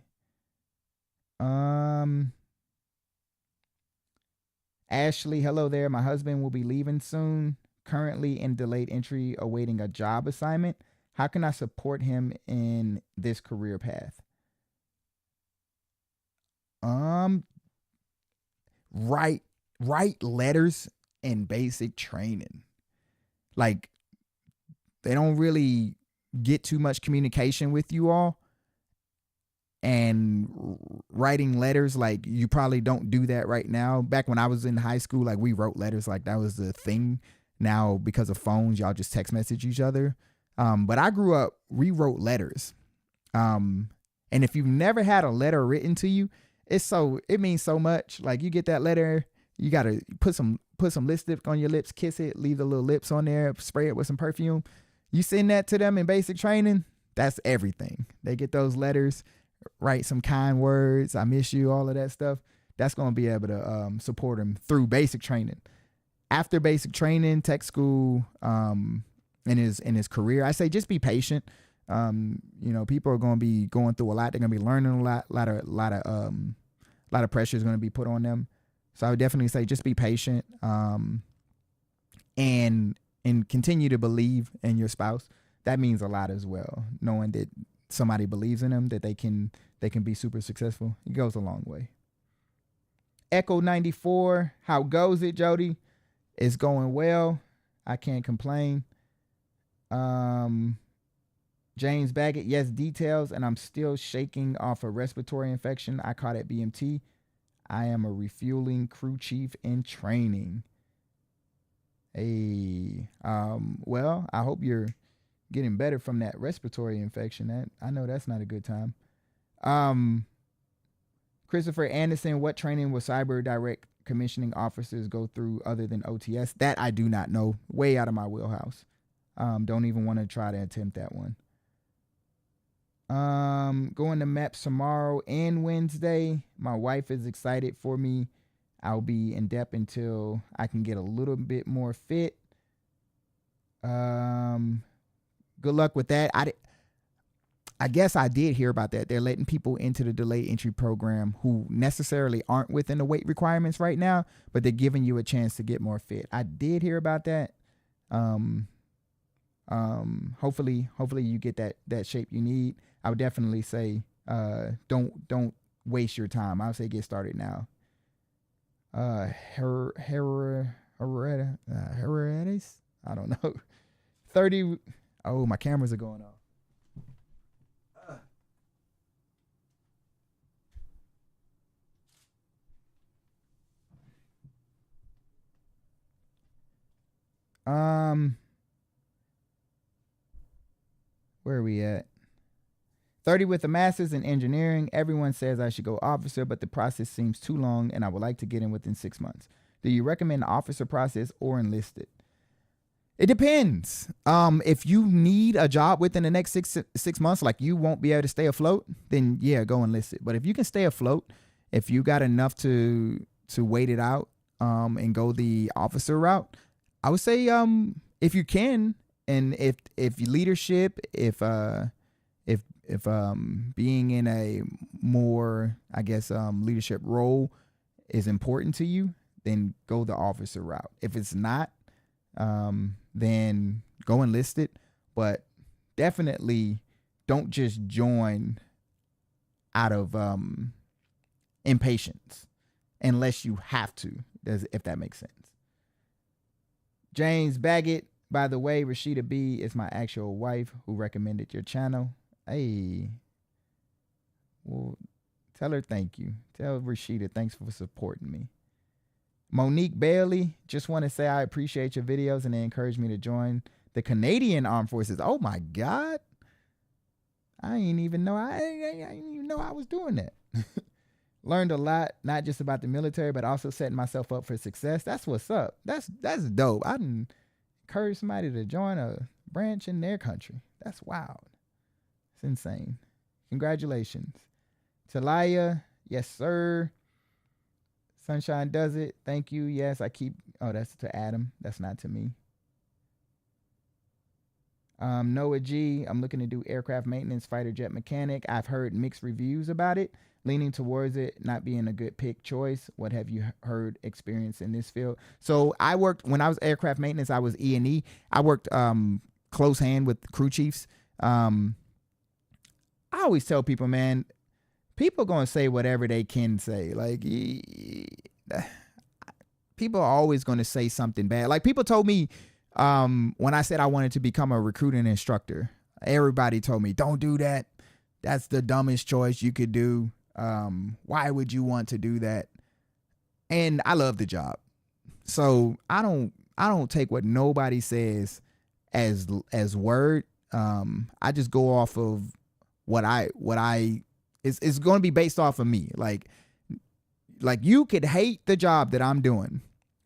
Ashley, hello there. My husband will be leaving soon, currently in delayed entry, awaiting a job assignment. How can I support him in this career path? Write letters and basic training. Like, they don't really get too much communication with you all. And writing letters, like, you probably don't do that right now. Back when I was in high school, like, we wrote letters, like that was the thing. Now, because of phones, y'all just text message each other. But I grew up, we wrote letters. And if you've never had a letter written to you, it means so much. Like, you get that letter, you got to put some lipstick on your lips, kiss it, leave the little lips on there, spray it with some perfume. You send that to them in basic training, that's everything. They get those letters, write some kind words, I miss you, all of that stuff. That's going to be able to support them through basic training. After basic training, tech school, in his career, I say just be patient. People are going to be going through a lot. They're going to be learning a lot of pressure is going to be put on them. So I would definitely say just be patient, and continue to believe in your spouse. That means a lot as well. Knowing that somebody believes in them, that they can be super successful. It goes a long way. Echo 94, how goes it, Jody? It's going well. I can't complain. James Baggett, yes, details, and I'm still shaking off a respiratory infection I caught at BMT. I am a refueling crew chief in training. Hey, well, I hope you're getting better from that respiratory infection. That I know that's not a good time. Christopher Anderson, what training will cyber direct commissioning officers go through other than OTS? That I do not know. Way out of my wheelhouse. Don't even want to try to attempt that one. Going to MEPS tomorrow and Wednesday. My wife is excited for me. I'll be in depth until I can get a little bit more fit. Good luck with that. I guess I did hear about that. They're letting people into the delayed entry program who necessarily aren't within the weight requirements right now, but they're giving you a chance to get more fit. I did hear about that. Hopefully you get that shape you need. I would definitely say don't waste your time. I would say get started now. Hereditis? I don't know. 30. Oh, my cameras are going off. Where are we at? 30 with a master's in engineering. Everyone says I should go officer, but the process seems too long and I would like to get in within 6 months. Do you recommend the officer process or enlisted? It depends. If you need a job within the next six months, like you won't be able to stay afloat, then yeah, go enlisted. But if you can stay afloat, if you got enough to wait it out and go the officer route, I would say if you can, and if leadership, if being in a more, I guess, leadership role is important to you, then go the officer route. If it's not, then go enlisted, but definitely don't just join out of impatience unless you have to, if that makes sense. James Baggett, by the way, Rashida B is my actual wife who recommended your channel. Hey, well, tell her thank you. Tell Rashida thanks for supporting me. Monique Bailey, just want to say I appreciate your videos and they encouraged me to join the Canadian Armed Forces. Oh my God. I didn't even know I didn't even know I was doing that. Learned a lot, not just about the military, but also setting myself up for success. That's what's up. That's dope. I didn't encourage somebody to join a branch in their country. That's wild. It's insane. Congratulations. Talia, yes, sir. Sunshine does it. Thank you. Yes, I keep. Oh, that's to Adam. That's not to me. Noah G, I'm looking to do aircraft maintenance, fighter jet mechanic. I've heard mixed reviews about it, leaning towards it not being a good pick choice. What have you heard, experience in this field? So I worked, when I was aircraft maintenance, I was E&E. I worked close hand with crew chiefs. I always tell people, man, people going to say whatever they can say. Like, people are always going to say something bad. Like, people told me, when I said I wanted to become a recruiting instructor, everybody told me, don't do that. That's the dumbest choice you could do. Why would you want to do that? And I love the job. So I don't take what nobody says as word. I just go off of what it's going to be based off of me. Like you could hate the job that I'm doing,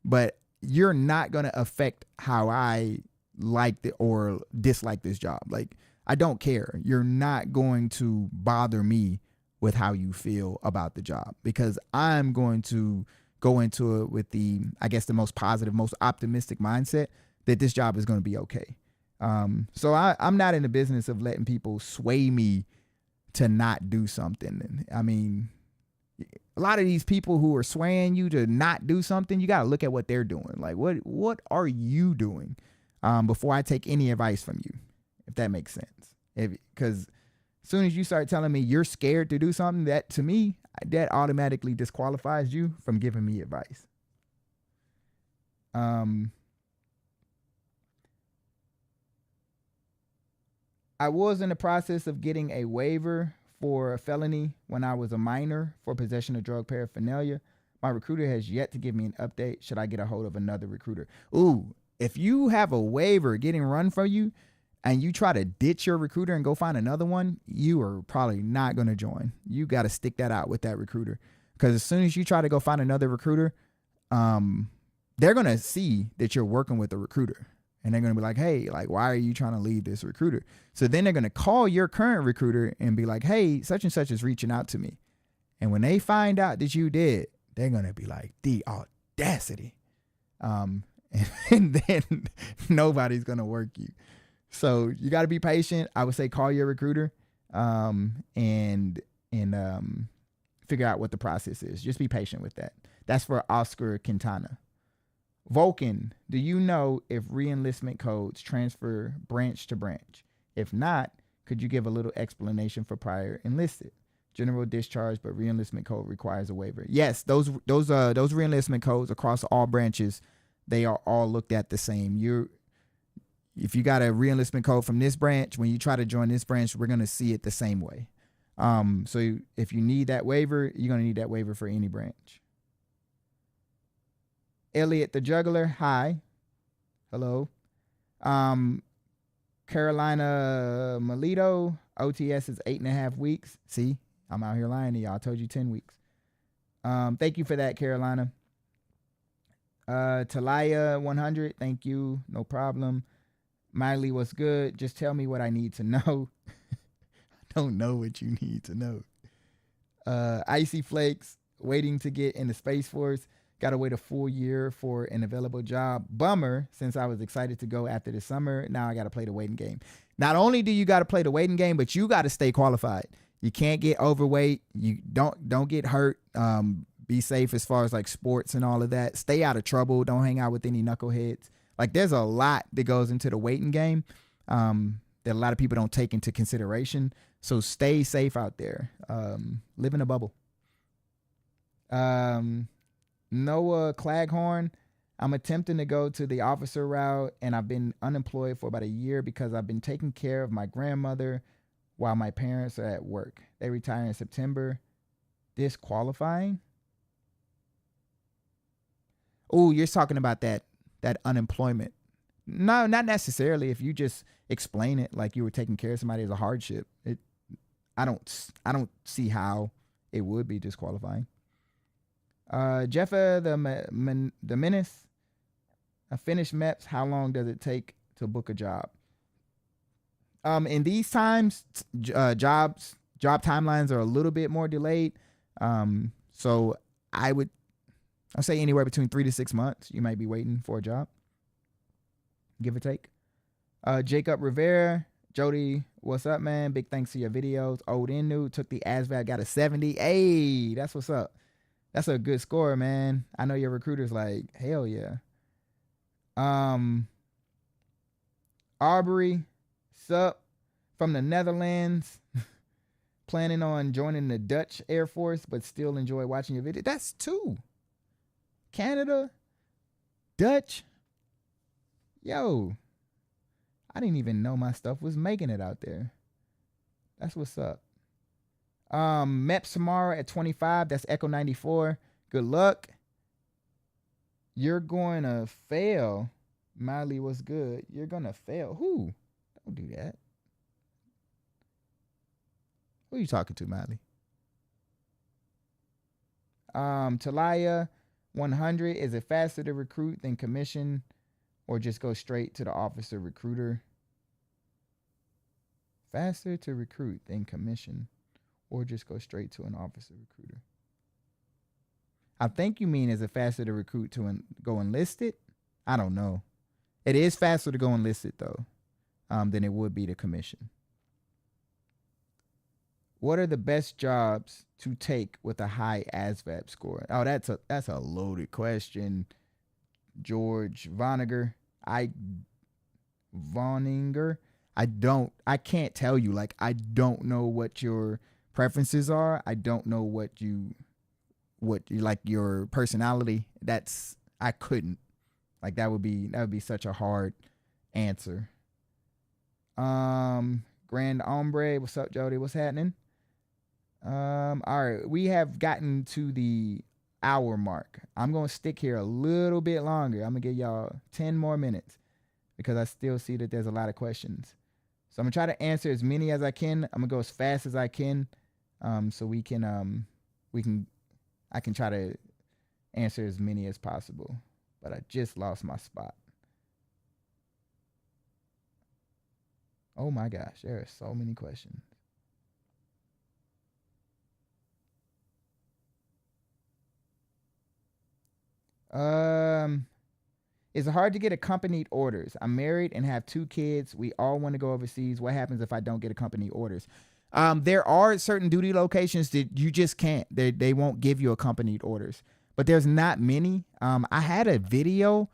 but you're not going to affect how I like or dislike this job. Like, I don't care. You're not going to bother me with how you feel about the job, because I'm going to go into it with the, I guess, the most positive, most optimistic mindset that this job is going to be okay. So I'm not in the business of letting people sway me to not do something. I mean, a lot of these people who are swaying you to not do something, you got to look at what they're doing. Like, what are you doing before I take any advice from you, if that makes sense? Because As soon as you start telling me you're scared to do something, that to me, that automatically disqualifies you from giving me advice. I was in the process of getting a waiver for a felony when I was a minor for possession of drug paraphernalia. My recruiter has yet to give me an update. Should I get a hold of another recruiter? Ooh, if you have a waiver getting run for you and you try to ditch your recruiter and go find another one, you are probably not going to join. You got to stick that out with that recruiter. Because as soon as you try to go find another recruiter, they're going to see that you're working with a recruiter. And they're going to be like, hey, like, why are you trying to leave this recruiter? So then they're going to call your current recruiter and be like, hey, such and such is reaching out to me. And when they find out that you did, they're going to be like, the audacity. And then nobody's going to work you. So you got to be patient. I would say call your recruiter and figure out what the process is. Just be patient with that. That's for Oscar Quintana. Vulcan, do you know if re-enlistment codes transfer branch to branch? If not, could you give a little explanation for prior enlisted? General discharge, but re-enlistment code requires a waiver. Yes, those re-enlistment codes across all branches, they are all looked at the same. If you got a re-enlistment code from this branch, when you try to join this branch, we're gonna see it the same way. So if you need that waiver, you're gonna need that waiver for any branch. Elliot the Juggler, hi. Hello. Carolina Melito, OTS is 8.5 weeks. See, I'm out here lying to y'all. I told you 10 weeks. Thank you for that, Carolina. Talaya 100, thank you. No problem. Miley, what's good? Just tell me what I need to know. I don't know what you need to know. Icy Flakes, waiting to get in the Space Force. Got to wait a full year for an available job. Bummer, since I was excited to go after the summer. Now I got to play the waiting game. Not only do you got to play the waiting game, but you got to stay qualified. You can't get overweight. You don't get hurt. Be safe as far as like sports and all of that. Stay out of trouble. Don't hang out with any knuckleheads. Like there's a lot that goes into the waiting game that a lot of people don't take into consideration. So stay safe out there. Live in a bubble. Noah Claghorn, I'm attempting to go to the officer route, and I've been unemployed for about a year because I've been taking care of my grandmother while my parents are at work. They retire in September. Disqualifying? Oh, you're talking about that unemployment. No, not necessarily. If you just explain it like you were taking care of somebody as a hardship, I don't see how it would be disqualifying. Jeffa the Menace, I finished MEPS. How long does it take to book a job? In these times, job timelines are a little bit more delayed. So I'll say anywhere between 3 to 6 months. You might be waiting for a job, give or take. Jacob Rivera, Jody, what's up, man? Big thanks for your videos. Old and new, took the ASVAB, got a 70. Hey, that's what's up. That's a good score, man. I know your recruiter's like, hell yeah. Arbery, sup, from the Netherlands. Planning on joining the Dutch Air Force, but still enjoy watching your video. That's 2. Canada, Dutch. Yo, I didn't even know my stuff was making it out there. That's what's up. MEPS tomorrow at 25. That's Echo 94. Good luck. You're going to fail. Miley, what's good? You're going to fail. Who? Don't do that. Who are you talking to, Miley? Talaya 100. Is it faster to recruit than commission, or just go straight to the officer recruiter? Faster to recruit than commission, or just go straight to an officer recruiter? I think you mean, is it faster to recruit to go enlisted? I don't know. It is faster to go enlisted though, than it would be to commission. What are the best jobs to take with a high ASVAB score? Oh, that's a loaded question. George Vonnegar. I can't tell you. Like, I don't know what your preferences are. I don't know what you like your personality. I couldn't. Like, that would be such a hard answer. Grand Ombre, what's up, Jody? What's happening? All right, we have gotten to the hour mark. I'm gonna stick here a little bit longer. I'm gonna give y'all 10 more minutes because I still see that there's a lot of questions. So I'm gonna try to answer as many as I can. I'm gonna go as fast as I can, so I can try to answer as many as possible. But I just lost my spot. Oh my gosh, there are so many questions. Is it hard to get accompanied orders? I'm married and have 2 kids. We all want to go overseas. What happens if I don't get accompanied orders? There are certain duty locations that you just can't. They won't give you accompanied orders, but there's not many. I had a video.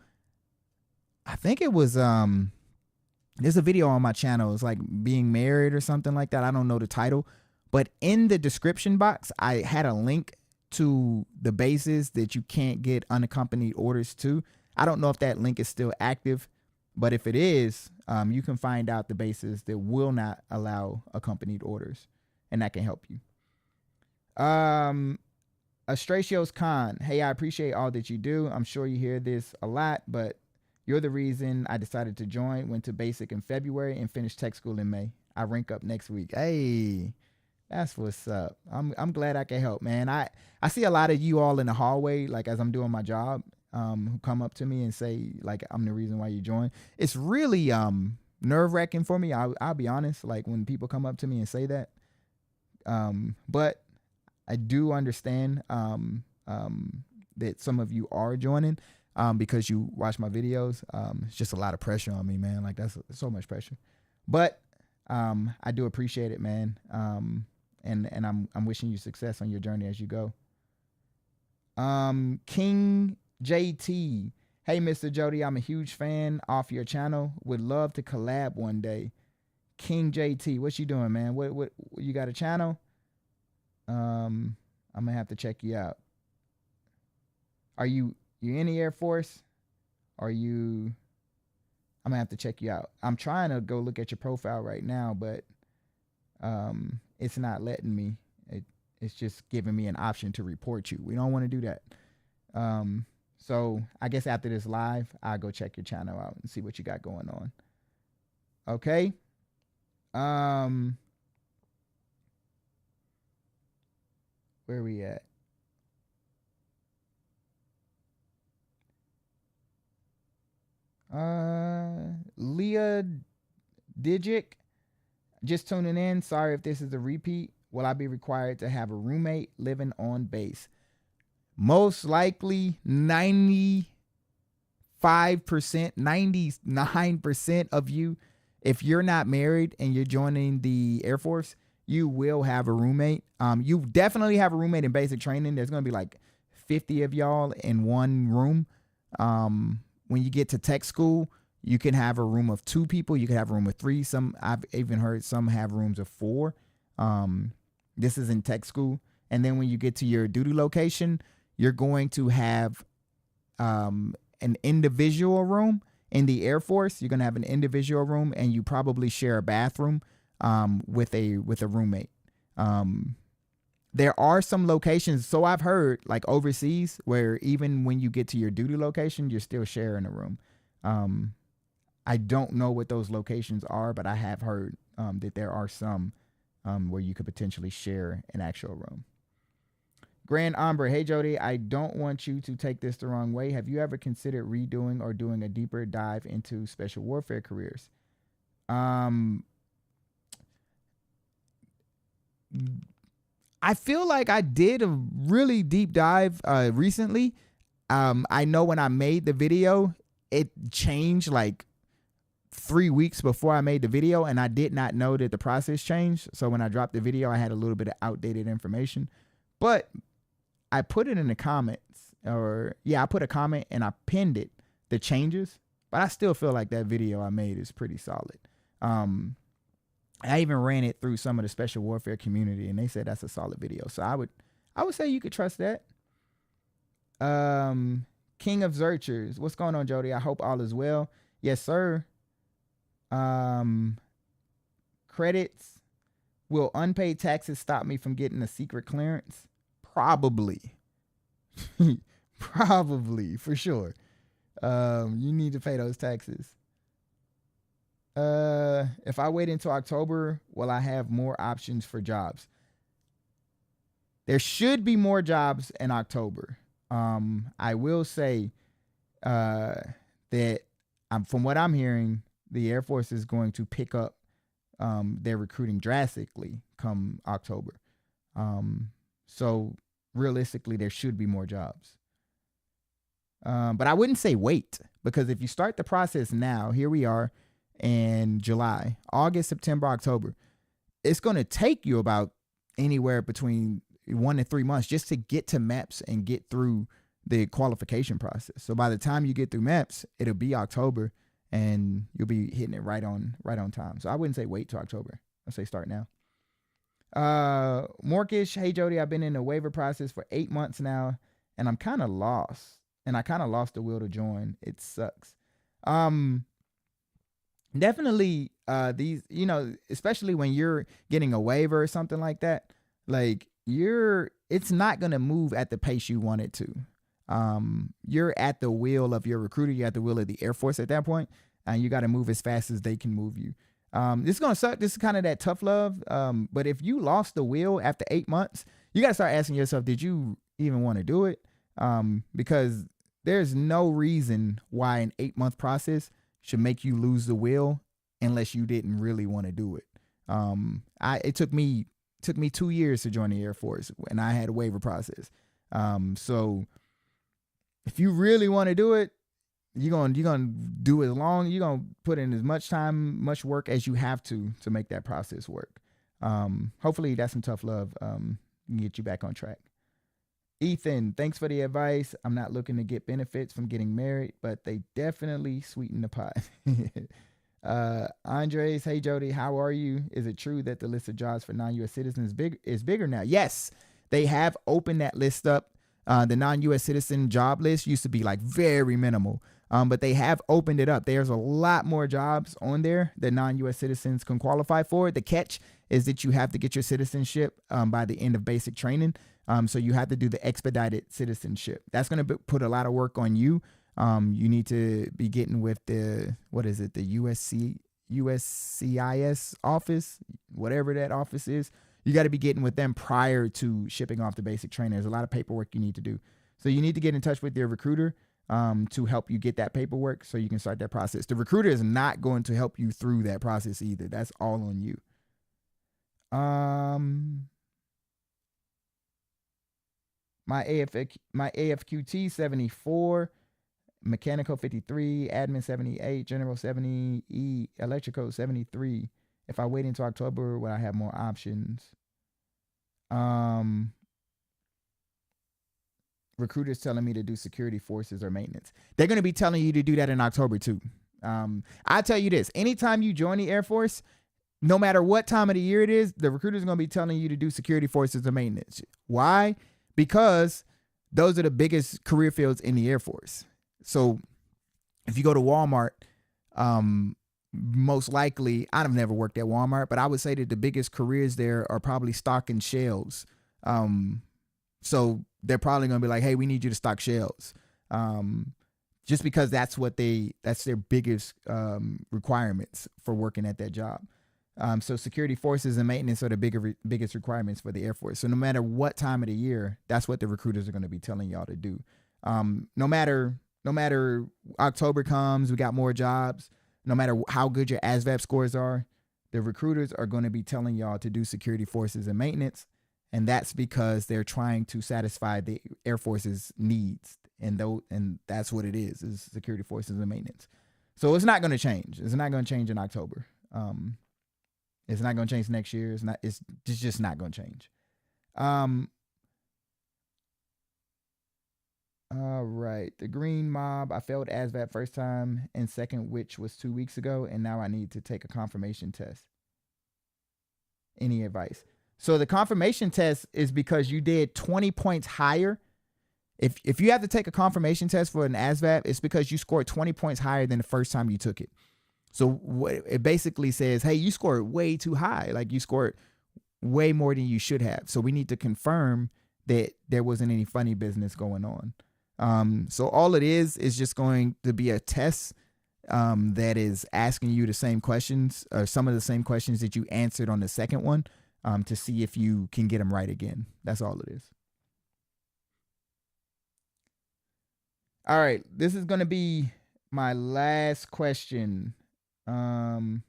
I think it was there's a video on my channel. It's like being married or something like that. I don't know the title, but in the description box, I had a link to the bases that you can't get unaccompanied orders to. I don't know if that link is still active, but if it is, you can find out the bases that will not allow accompanied orders, and that can help you. Astratios Khan, hey, I appreciate all that you do. I'm sure you hear this a lot, but you're the reason I decided to join. Went to basic in February and finished tech school in May. I rank up next week. Hey, that's what's up. I'm glad I can help, man. I see a lot of you all in the hallway, like as I'm doing my job, who come up to me and say like I'm the reason why you joined. It's really nerve-wracking for me. I'll be honest, like when people come up to me and say that. But I do understand that some of you are joining because you watch my videos. It's just a lot of pressure on me, man. Like that's so much pressure. But I do appreciate it, man. And I'm wishing you success on your journey as you go. King JT, hey Mr. Jody, I'm a huge fan off your channel. Would love to collab one day. King JT, what you doing, man? What you got a channel? I'm gonna have to check you out. Are you in the Air Force? Are you? I'm gonna have to check you out. I'm trying to go look at your profile right now, but it's not letting me. It's just giving me an option to report you. We don't want to do that. So I guess after this live, I'll go check your channel out and see what you got going on. Okay. Where we at? Leah Digic, just tuning in. Sorry if this is a repeat. Will I be required to have a roommate living on base? Most likely 95%, 99% of you, if you're not married and you're joining the Air Force, you will have a roommate. You definitely have a roommate in basic training. There's going to be like 50 of y'all in one room. When you get to tech school, you can have a room of 2 people. You can have a room of 3. I've even heard some have rooms of 4. This is in tech school. And then when you get to your duty location, you're going to have an individual room. In the Air Force, you're going to have an individual room, and you probably share a bathroom with a roommate. There are some locations, so I've heard, like overseas, where even when you get to your duty location, you're still sharing a room. I don't know what those locations are, but I have heard that there are some where you could potentially share an actual room. Grand Ombre, hey Jody, I don't want you to take this the wrong way. Have you ever considered redoing or doing a deeper dive into special warfare careers? I feel like I did a really deep dive recently. I know when I made the video, it changed like 3 weeks before I made the video, and I did not know that the process changed. So when I dropped the video, I had a little bit of outdated information. But I put it in the comments, I put a comment and I pinned it, the changes, but I still feel like that video I made is pretty solid. I even ran it through some of the special warfare community, and they said that's a solid video. So I would say you could trust that. King of Zerchers, what's going on, Jody? I hope all is well. Yes, sir. Credits. Will unpaid taxes stop me from getting a secret clearance? Probably. Probably, for sure. You need to pay those taxes. If I wait until October, will I have more options for jobs? There should be more jobs in October. I will say that from what I'm hearing, the Air Force is going to pick up their recruiting drastically come October. So realistically, there should be more jobs. But I wouldn't say wait, because if you start the process now, here we are in July, August, September, October, it's going to take you about anywhere between 1 to 3 months just to get to MEPS and get through the qualification process. So by the time you get through MEPS, it'll be October and you'll be hitting it right on time. So I wouldn't say wait till October. I'd say start now. Morkish, hey Jody, I've been in the waiver process for 8 months now and I'm kind of lost. And I kind of lost the will to join. It sucks. Definitely these, especially when you're getting a waiver or something like that, like it's not going to move at the pace you want it to. You're at the will of your recruiter. You're at the will of the Air Force at that point, and you got to move as fast as they can move you. This is going to suck. This is kind of that tough love. But if you lost the will after 8 months, you got to start asking yourself, did you even want to do it? Because there's no reason why an 8-month process should make you lose the will unless you didn't really want to do it. It took me 2 years to join the Air Force, and I had a waiver process. So if you really want to do it, you're gonna do as long. You're gonna put in as much time, much work as you have to make that process work. Hopefully that's some tough love. Can get you back on track. Ethan, thanks for the advice. I'm not looking to get benefits from getting married, but they definitely sweeten the pot. Andres, hey Jody, how are you? Is it true that the list of jobs for non-U.S. citizens is bigger now? Yes, they have opened that list up. The non-U.S. citizen job list used to be like very minimal, but they have opened it up. There's a lot more jobs on there that non-U.S. citizens can qualify for. The catch is that you have to get your citizenship by the end of basic training. So you have to do the expedited citizenship. That's going to put a lot of work on you. You need to be getting with the USCIS office, whatever that office is. You got to be getting with them prior to shipping off the basic training. There's a lot of paperwork you need to do. So you need to get in touch with your recruiter to help you get that paperwork so you can start that process. The recruiter is not going to help you through that process either. That's all on you. My AFQT 74, mechanical 53, admin 78, general 70, electrical 73. If I wait until October, will I have more options? Recruiters telling me to do security forces or maintenance. They're going to be telling you to do that in October too. I tell you this, anytime you join the Air Force, no matter what time of the year it is, the recruiter's going to be telling you to do security forces or maintenance. Why? Because those are the biggest career fields in the Air Force. So if you go to Walmart, most likely, I've never worked at Walmart, but I would say that the biggest careers there are probably stocking shelves. So they're probably going to be like, hey, we need you to stock shelves. Just because that's their biggest requirements for working at that job. So security forces and maintenance are the biggest requirements for the Air Force. So no matter what time of the year, that's what the recruiters are going to be telling y'all to do. No matter October comes, we got more jobs. No matter how good your ASVAB scores are, the recruiters are going to be telling y'all to do security forces and maintenance. And that's because they're trying to satisfy the Air Force's needs. And that's what it is security forces and maintenance. So it's not going to change. It's not going to change in October. It's not going to change next year. It's just not going to change. All right. The green mob. I failed ASVAB first time and second, which was 2 weeks ago, and now I need to take a confirmation test. Any advice? So the confirmation test is because you did 20 points higher. If you have to take a confirmation test for an ASVAB, it's because you scored 20 points higher than the first time you took it. So it basically says, hey, you scored way too high. Like you scored way more than you should have. So we need to confirm that there wasn't any funny business going on. So all it is just going to be a test that is asking you the same questions or some of the same questions that you answered on the second one to see if you can get them right again. That's all it is. All right, this is going to be my last question. Let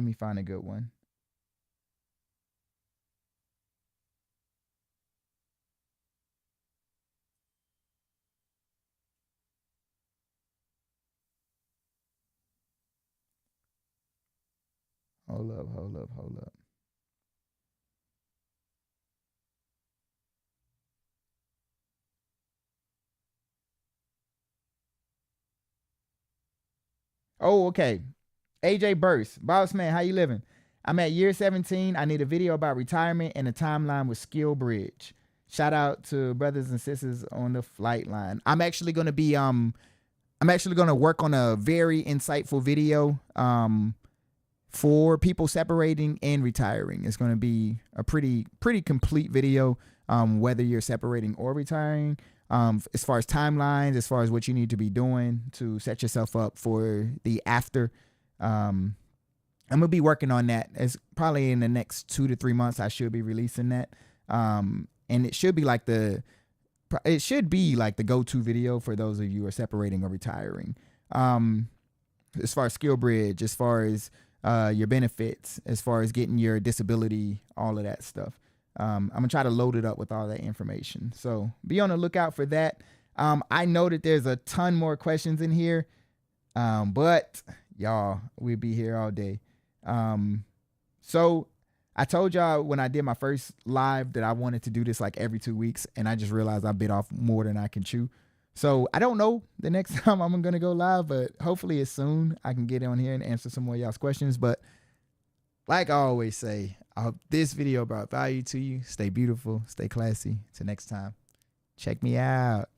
me find a good one. Hold up. Oh, okay. AJ Burst, boss man, how you living? I'm at year 17. I need a video about retirement and a timeline with Skill Bridge. Shout out to brothers and sisters on the flight line. I'm actually gonna work on a very insightful video for people separating and retiring. It's gonna be a pretty complete video, whether you're separating or retiring. As far as timelines, as far as what you need to be doing to set yourself up for the after. I'm gonna be working on that. It's probably in the next 2 to 3 months. I should be releasing that, and it should be like the go-to video for those of you who are separating or retiring. As far as Skill Bridge, as far as your benefits, as far as getting your disability, all of that stuff. I'm gonna try to load it up with all that information. So be on the lookout for that. I know that there's a ton more questions in here, but y'all, we'll be here all day. So I told y'all when I did my first live that I wanted to do this like every 2 weeks, and I just realized I bit off more than I can chew. So I don't know the next time I'm gonna go live, but hopefully it's soon. I can get on here and answer some more of y'all's questions. But like I always say, I hope this video brought value to you. Stay beautiful, stay classy. Till next time, check me out.